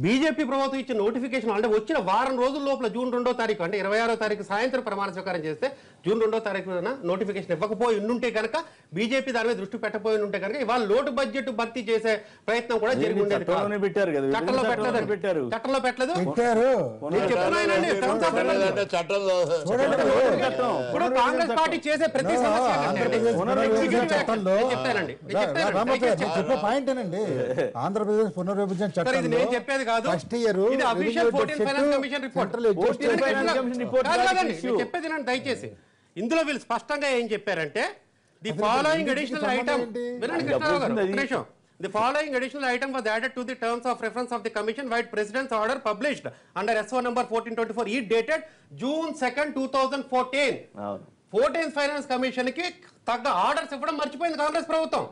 బీజేపీ ప్రభుత్వం ఇచ్చిన నోటిఫికేషన్ అంటే వచ్చిన వారం రోజుల లోపల జూన్ 2వ తారీఖు అంటే 26వ తారీఖు సాయంత్రం ప్రమాణ స్వీకారం చేస్తే జూన్ 2వ తారీఖున నోటిఫికేషన్ ఇవ్వకపోయి ఉంటే కనుక బీజేపీ దాని మీద దృష్టి పెట్టపోయి ఉంటే కనుక ఇవాళ లోటు బడ్జెట్ భర్తీ చేసే ప్రయత్నం కూడా జరిగి ఉండేది. చట్టంలో పెట్టలేదు, చట్టంలో పెట్టలేదు. ఇప్పుడు కాంగ్రెస్ పార్టీ చేసే ప్రతి సమస్య ఆంధ్రప్రదేశ్ పునర్విభజన చట్టం నేను చెప్పేది కాదు, ఇది official 14th finance commission report. చెప్పేది నేను దయచేసి ఇందులో వీళ్ళు స్పష్టంగా ఏం చెప్పారంటే ది ఫాలోయింగ్ అడిషనల్ ఐటమ్ వినండి కృష్ణరావు గారు ఒక నిమిషం. The following additional item was added to the terms of reference of the commission by President's order published under SO number 1424 E dated June 2nd, 2014. 14th finance commission కి తగ్గ ఆర్డర్స్ ఇవ్వడం మర్చిపోయింది కాంగ్రెస్ ప్రభుత్వం.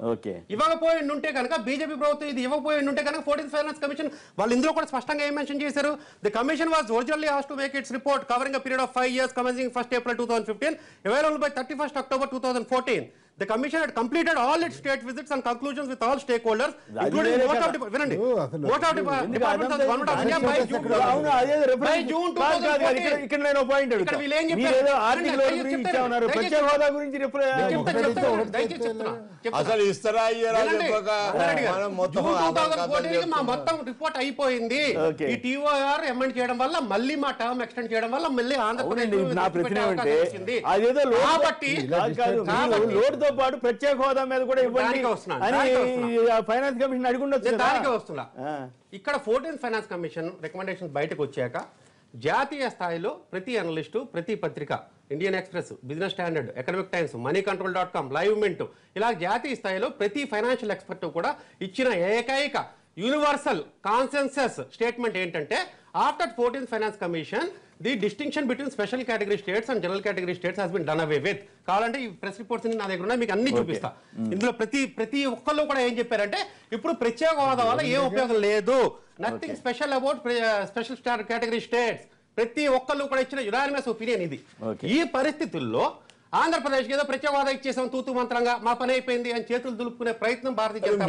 ఇవ్వకపోయి ఉంటే కనుక బీజేపీ ప్రభుత్వం ఇది ఇవ్వకపోయి ఉంటే కనుక 14th ఫైనాన్స్ కమిషన్ వాళ్ళు ఇందులో కూడా స్పష్టంగా ఏం మెన్షన్ చేశారు, the commission was originally asked to make its report covering a period of 5 years commencing 1st April 2015 available by 31st October 2014. The commission had completed all its state visits and conclusions with all stakeholders, including most of departments of the government of India by June 2014. ఇక్కడ నేను పాయింట్ అడుగుతా, మీరు ఆర్థిక లోటు గురించి ఇచ్చామన్నారు, ప్రత్యేక హోదా గురించి అసలు ఇస్తారా మొత్తం రిపోర్ట్ అయిపోయింది. ఈ టీఓఆర్ అమెండ్ చేయడం వల్ల మళ్ళీ మా టర్మ్ ఎక్స్టెండ్ చేయడం వల్ల మళ్ళీ ఆంధ్రప్రదేశ్ నా ప్రశ్న ఏమంటే అదేదో లోటుతో పాటు ప్రత్యేక హోదా మీద కూడా ఇవ్వండి అని ఫైనాన్స్ కమిషన్ అడుగుండొచ్చు. దానికే వస్తున్నా. ఇక్కడ 14th ఫైనాన్స్ కమిషన్ రికమెండేషన్ బయటకు వచ్చాక జాతీయ స్థాయిలో ప్రతి అనలిస్టు, ప్రతి పత్రిక, Indian Express, Business Standard, Economic Times, moneycontrol.com, Live Mint ఇలా జాతీయ స్థాయిలో ప్రతి ఫైనాన్షియల్ ఎక్స్పర్ట్ కూడా ఇచ్చిన ఏకైక యూనివర్సల్ కాన్సెన్సస్ స్టేట్మెంట్ ఏంటంటే after 14th finance commission the distinction between special category states and general category states has been done away with. కావాలంటే ఈ ప్రెస్ రిపోర్ట్స్ నా దగ్గర ఉన్నాయి, మీకు అన్ని చూపిస్తా. ఇందులో ప్రతి ఒక్కళ్ళు కూడా ఏం చెప్పారంటే ఇప్పుడు ప్రత్యేక హోదా వల్ల ఏం ఉపయోగం లేదు, nothing special about special category states. ప్రతి ఒక్కళ్ళు కూడా ఇచ్చిన యునానిమస్ ఒపీనియన్ ఇది. ఈ పరిస్థితుల్లో ఆంధ్రప్రదేశ్ ఏదో ప్రత్యేక హోదా ఇచ్చేసాం తూతు మంత్రంగా మా పని అయిపోయింది అని చేతులు దులుపుకునే ప్రయత్నం భారతీయ జనతా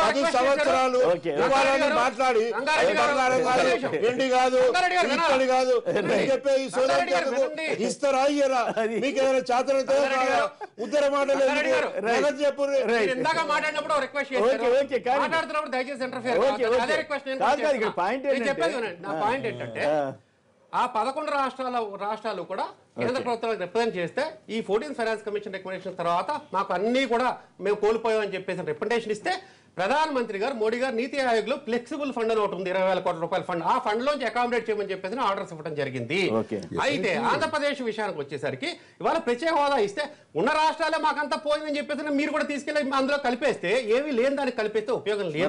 పార్టీ ఇస్తారా అయ్యారా మీకు ఏదైనా చేతనైతే ఉద్దర మాటలు చెప్పు. ఇందాక మాట్లాడినప్పుడు రిక్వెస్ట్ చేశారు, మాట్లాడుతున్నప్పుడు దయచేసి పాయింట్ ఏంటంటే ఆ 11 రాష్ట్రాలు కూడా కేంద్ర ప్రభుత్వానికి రిప్రజెంట్ చేస్తే ఈ 14th ఫైనాన్స్ కమిషన్ రికమెండేషన్ తర్వాత మాకు అన్ని కూడా మేము కోల్పోయామని చెప్పేసి రిప్రజెంటేషన్ ఇస్తే ప్రధానమంత్రి గారు మోడీ గారు నీతి ఆయోగ్ లో ఫ్లెక్సిబుల్ ఫండ్ అని ఒకటి ఉంది, 20,000 కోట్ల రూపాయల ఫండ్, ఆ ఫండ్ లోంచి అకామిడేట్ చేయమని చెప్పేసి ఆర్డర్స్ ఇవ్వడం జరిగింది. అయితే ఆంధ్రప్రదేశ్ విషయానికి వచ్చేసరికి ఇవాళ ప్రత్యేక హోదా ఇస్తే ఉన్న రాష్ట్రాలే మాకంతా పోయిందని చెప్పేసి మీరు కూడా తీసుకెళ్లి అందులో కలిపేస్తే ఏమీ లేని దానికి కలిపేస్తే ఉపయోగం లేదు.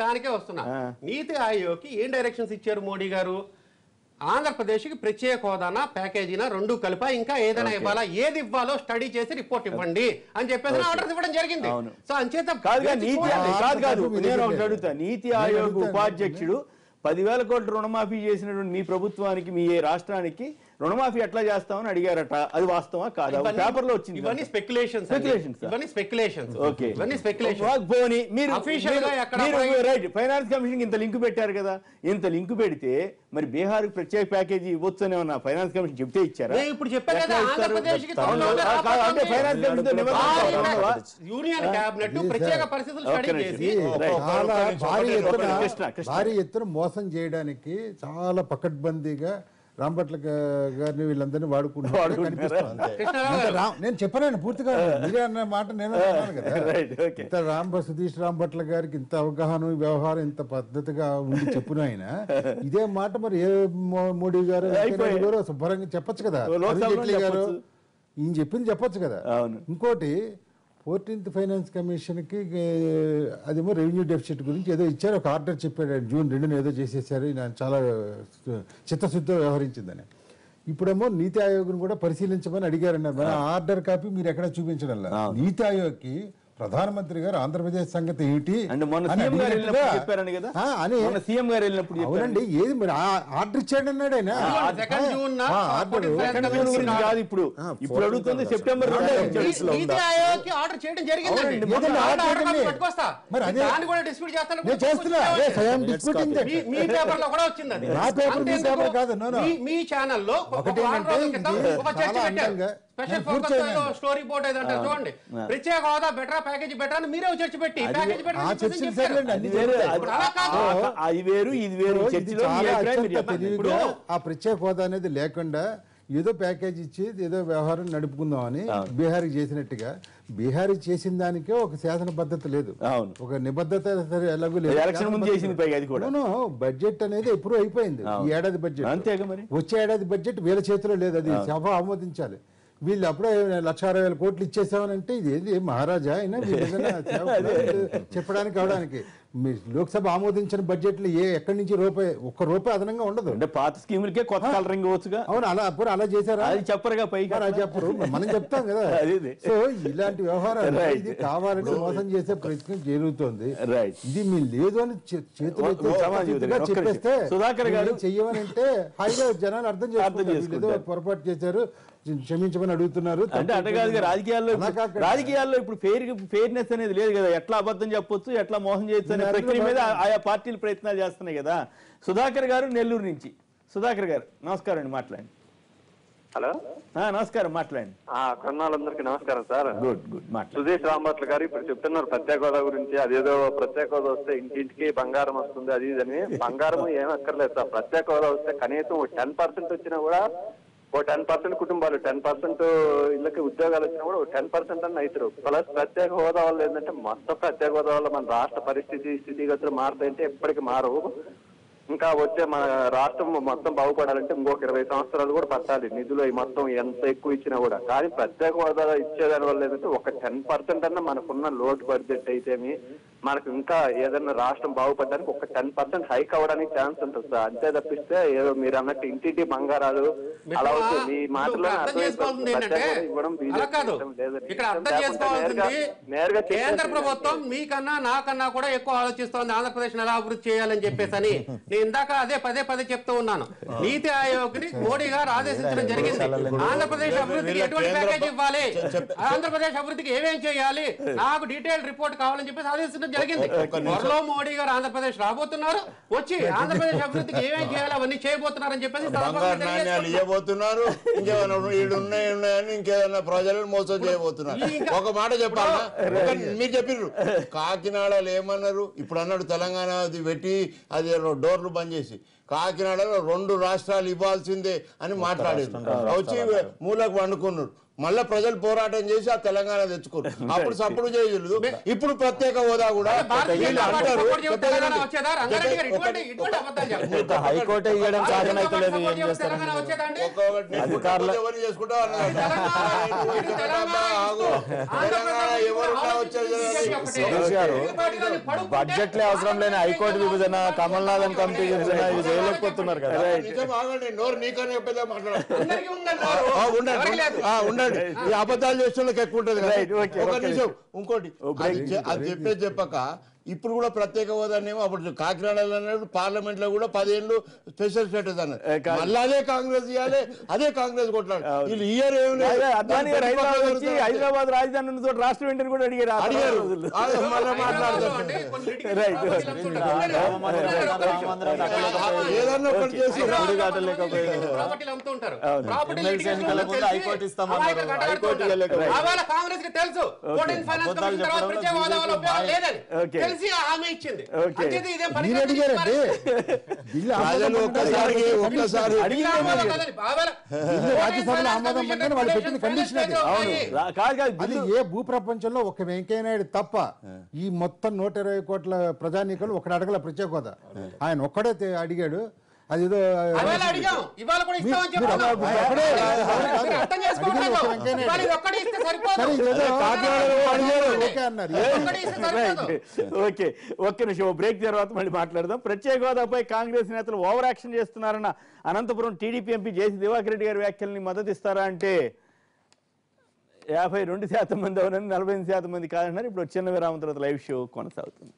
దానికే వస్తున్నా. నీతి ఆయోగ్ కి ఏం డైరెక్షన్స్ ఇచ్చారు మోడీ గారు, ఆంధ్రప్రదేశ్కి ప్రత్యేక హోదానా ప్యాకేజీనా రెండు కలిపా ఇంకా ఏదైనా ఇవ్వాలా, ఏది ఇవ్వాలో స్టడీ చేసి రిపోర్ట్ ఇవ్వండి అని చెప్పేసి ఆర్డర్ ఇవ్వడం జరిగింది. సో అంచేత నేను ఒకటి అడుగుతా, నీతి ఆయోగ్ ఉపాధ్యక్షుడు 10,000 కోట్ల రుణమాఫీ చేసినటువంటి మీ ప్రభుత్వానికి, మీ రాష్ట్రానికి రుణమాఫీ ఎట్లా చేస్తామని అడిగారట, అది వాస్తవా కాదా? పేపర్ లో వచ్చింది. ఇవన్నీ స్పెక్యులేషన్స్. ఓకే, ఇవన్నీ స్పెక్యులేషన్. పోనీ మీరు రైట్, ఫైనాన్స్ కమిషన్ ఇంత లింక్ పెట్టారు కదా, ఇంత లింక్ పెడితే మరి బీహార్ ప్రత్యేక ప్యాకేజీ ఇవ్వచ్చు అని ఉన్న ఫైనాన్స్ కమిషన్ చెప్తే ఇచ్చారా? ఇప్పుడు చెప్పారు కదా, ఆంధ్రప్రదేశ్ యూనియన్ క్యాబినెట్ ప్రత్యేక పరిస్థితులు స్టడీ చేసి భారీ ఎత్తున మోసం చేయడానికి చాలా పకడ్బందీగా రాంపట్ల గారిని వీళ్ళందరినీ వాడుకుంటున్నారు. నేను చెప్పాను పూర్తిగా, మీరే అన్న మాట నేను అన్నాను కదా. ఇంత సుధీష్ రాంపట్ల గారికి ఇంత అవగాహన, వ్యవహారం ఇంత పద్ధతిగా ఉండి చెప్పున ఆయన ఇదే మాట మరి ఏ మోడీ గారు శుభ్రంగా చెప్పొచ్చు కదా, జైట్లీ గారు ఈయన చెప్పింది చెప్పొచ్చు కదా. ఇంకోటి 14th ఫైనాన్స్ కమిషన్కి అదేమో రెవెన్యూ డెఫిసిట్ గురించి ఏదో ఇచ్చారు, ఒక ఆర్డర్ చెప్పాడు June 2 ఏదో చేసేసారు, నేను చాలా చిత్తశుద్ధితో వ్యవహరించిందని. ఇప్పుడేమో నీతి ఆయోగ్ను కూడా పరిశీలించమని అడిగారన్నారు. మన ఆర్డర్ కాపీ మీరు ఎక్కడ చూపించడం లేదు. నీతి ఆయోగ్కి ప్రధానమంత్రి గారు ఆంధ్రప్రదేశ్ సంగతి ఏంటి అవునండి, ఏది మరి ఆర్డర్ ఇచ్చాడు అన్నాడు ఆయన. ఇప్పుడు అడుగుతుంది సెప్టెంబర్ 2 మీ ఛానల్లో స్పెషల్ ఫోకస్ స్టోరీ బోర్డ్ ఏదంటే చూడండి, ప్రత్యేక హోదా బెటరా ప్యాకేజీ బెటరా అని మీరే చర్చ పెట్టి ప్యాకేజీ ఆ ప్రత్యేక హోదా అనేది లేకుండా ఏదో ప్యాకేజ్ ఇచ్చి ఏదో వ్యవహారం నడుపుకుందామని బీహార్కి చేసినట్టుగా, బీహార్ చేసిన దానికే ఒక శాసన పద్ధతి లేదు, ఒక నిబద్ధత ఎలాగో లేదు. బడ్జెట్ అనేది ఎప్పుడూ అయిపోయింది. ఈ ఏడాది బడ్జెట్, వచ్చే ఏడాది బడ్జెట్ వీళ్ళ చేతిలో లేదు, అది సభ ఆమోదించాలి. వీళ్ళు అప్పుడే 1,60,000 కోట్లు ఇచ్చేసామనంటే ఇది ఏది మహారాజా అయినా చెప్పడానికి అవడానికి. మీ లోక్సభ ఆమోదించిన బడ్జెట్లు ఎక్కడి నుంచి ఒక్క రూపాయి అదనంగా ఉండదు. అంటే పాత స్కీములకే కొత్త కలరింగ్ వచ్చుగా. అవును, అలా చేశారా? అది చెప్పరుగా, పైకి అలా చెప్పరు, మనం చెప్తాం కదా. సో ఇలాంటి వ్యవహారాలు ఇది కావాలని మోసం చేసే ప్రయత్నం జరుగుతోంది. ఇది మీ లేదు అని చేతులు చెప్పేస్తే సుధాకర్ గారు చెయ్యమని అంటే హాయిగా జనాలు అర్థం చేసుకుంటారు, ఏదో పొరపాటు చేశారు క్షమించమని అడుగుతున్నారు. అంటే అటగాదిగా రాజకీయాల్లో ఇప్పుడు ఫెయిర్నెస్ అనేది లేదు కదా, ఎట్లా అబద్ధం చెప్పొచ్చు, ఎట్లా మోసం చేయొచ్చు అనే ప్రక్రియ మీద ఆయా పార్టీలు ప్రయత్నాలు చేస్తున్నాయి కదా. సుధాకర్ గారు నెల్లూరు నుంచి. సుధాకర్ గారు నమస్కారం అండి, మాట్లాడండి. హలో, నమస్కారం, మాట్లాడండి. కొన్నాళ్ళందరికీ నమస్కారం సార్. గుడ్. సుధీష్ రాంభట్ల గారు ఇప్పుడు చెప్తున్నారు ప్రత్యేక హోదా గురించి, అదేదో ప్రత్యేక హోదా వస్తే ఇంటింటికి బంగారం వస్తుంది అది ఇదని. బంగారం ఏం అక్కర్లేదు సార్, ప్రత్యేక హోదా వస్తే కనీసం 10% వచ్చినా కూడా, 10% కుటుంబాలు 10% ఇళ్ళకి ఉద్యోగాలు వచ్చినా కూడా 10% అన్న అవుతారు. ప్లస్ ప్రత్యేక హోదా వల్ల ఏంటంటే మొత్తం ప్రత్యేక హోదా వల్ల మన రాష్ట్ర స్థితిగతులు మారుతాయంటే ఎప్పటికీ మారవు. ఇంకా వచ్చే మన రాష్ట్రం మొత్తం బాగుపడాలంటే ఇంకొక 20 సంవత్సరాలు కూడా పట్టాలి. నిధులు మొత్తం ఎంత ఎక్కువ ఇచ్చినా కూడా. కానీ ప్రత్యేక హోదా ఇచ్చేదాని వల్ల ఏంటంటే ఒక 10% అన్న మనకున్న లోటు బడ్జెట్ అయితేమి మనకు ఇంకా ఏదైనా రాష్ట్రం బాగుపడడానికి ఒక 10% హైక్ అవ్వడానికి ఛాన్స్ ఉంటుంది సార్. అంతే తప్పిస్తే ఏదో మీరు అన్నట్టు ఇంటింటి బంగారాలు అలా అవుతుంది. ఈ మాటలో కేంద్ర ప్రభుత్వం మీకన్నా నాకన్నా కూడా ఎక్కువ ఆలోచిస్తోంది ఆంధ్రప్రదేశ్ ఎలా అభివృద్ధి చేయాలని చెప్పేసి అని. నేను ఇందాక అదే పదే చెప్తూ ఉన్నాను. నీతి ఆయోగ్ ని మోడీ గారు ఆదేశించడం జరిగింది. ఆంధ్రప్రదేశ్ అభివృద్ధికి ఎటువంటి ప్యాకేజ్ ఇవ్వాలి, ఆంధ్రప్రదేశ్ అభివృద్ధికి ఏమేం చేయాలి, నాకు డీటెయిల్ రిపోర్ట్ కావాలని చెప్పేసి ఆదేశించడం జరిగింది. త్వరలో మోడీ గారు ఆంధ్రప్రదేశ్ రాబోతున్నారు, వచ్చి ఆంధ్రప్రదేశ్ అభివృద్ధికి ఏమేం చేయాలి అవన్నీ చేయబోతున్నారని చెప్పేసి ఇవ్వబోతున్నారు. ఇంకేమైనా ఉన్నాయని ఇంకేదైనా ప్రజలను మోసం చేయబోతున్నారు. ఒక మాట చెప్పాలా, మీరు చెప్పిర్రు కాకినాడలో ఏమన్నారు, ఇప్పుడు అన్నాడు తెలంగాణ పెట్టి అది డోర్లు బంద్ చేసి కాకినాడలో 2 రాష్ట్రాలు ఇవ్వాల్సిందే అని మాట్లాడారు. వచ్చి మూలకు వండుకున్నారు. మళ్ళా ప్రజలు పోరాటం చేసి ఆ తెలంగాణ తెచ్చుకోరు. అప్పుడు సప్పుడు చేయలేదు. ఇప్పుడు ప్రత్యేక హోదా కూడా హైకోర్టు ఇవ్వడం ఎవరు చేసుకుంటా తెలంగాణ ఎవరు బడ్జెట్ లే అవసరం లేని హైకోర్టు విభజన, కమల్నాథన్ కమిటీ విభజన ఇవి చేయలేకపోతున్నారు కదా. ఉండండి, ఈ అబద్ధాలు చేస్తున్నకి ఎక్కువ ఉంటుంది కదా. ఒక నిమిషం, ఇంకోటి అది చెప్పేది చెప్పక ఇప్పుడు కూడా ప్రత్యేక హోదానేమో అప్పుడు కాకినాడలో అన్నాడు, పార్లమెంట్ లో కూడా 10 ఏళ్ళు స్పెషల్ స్టేటస్ అన్నారు. మళ్ళీ అదే కాంగ్రెస్ ఇవ్వాలి, అదే కాంగ్రెస్ కొట్లాడు. వీళ్ళు ఇయర్ హైదరాబాద్ రాజధాని ఉన్న చోట రాష్ట్రం ఏంటని కూడా అడిగారు. మళ్ళీ మాట్లాడతారు. ఏదన్నా ఒకటి చేసి హైకోర్టు ఇస్తామన్నారు, హైకోర్టు ఏ భూ ప్రపంచంలో ఒక వెంకయ్య నాయుడు తప్ప ఈ మొత్తం 120 కోట్ల ప్రజానీకులు ఒకటి అడగల ప్రత్యేక హోదా. ఆయన ఒక్కడే అడిగాడు. అదేదో ఓకే, ఒక్క నిమిషం బ్రేక్ తర్వాత మళ్ళీ మాట్లాడదాం. ప్రత్యేక హోదాపై కాంగ్రెస్ నేతలు ఓవర్ యాక్షన్ చేస్తున్నారన్న Anantapuram TDP MP JC Diwakar Reddy గారి వ్యాఖ్యల్ని మద్దతు ఇస్తారా అంటే 52% మంది అవునని, 48% మంది కాదన్నారు. ఇప్పుడు చిన్న విరామం తర్వాత లైవ్ షో కొనసాగుతుంది.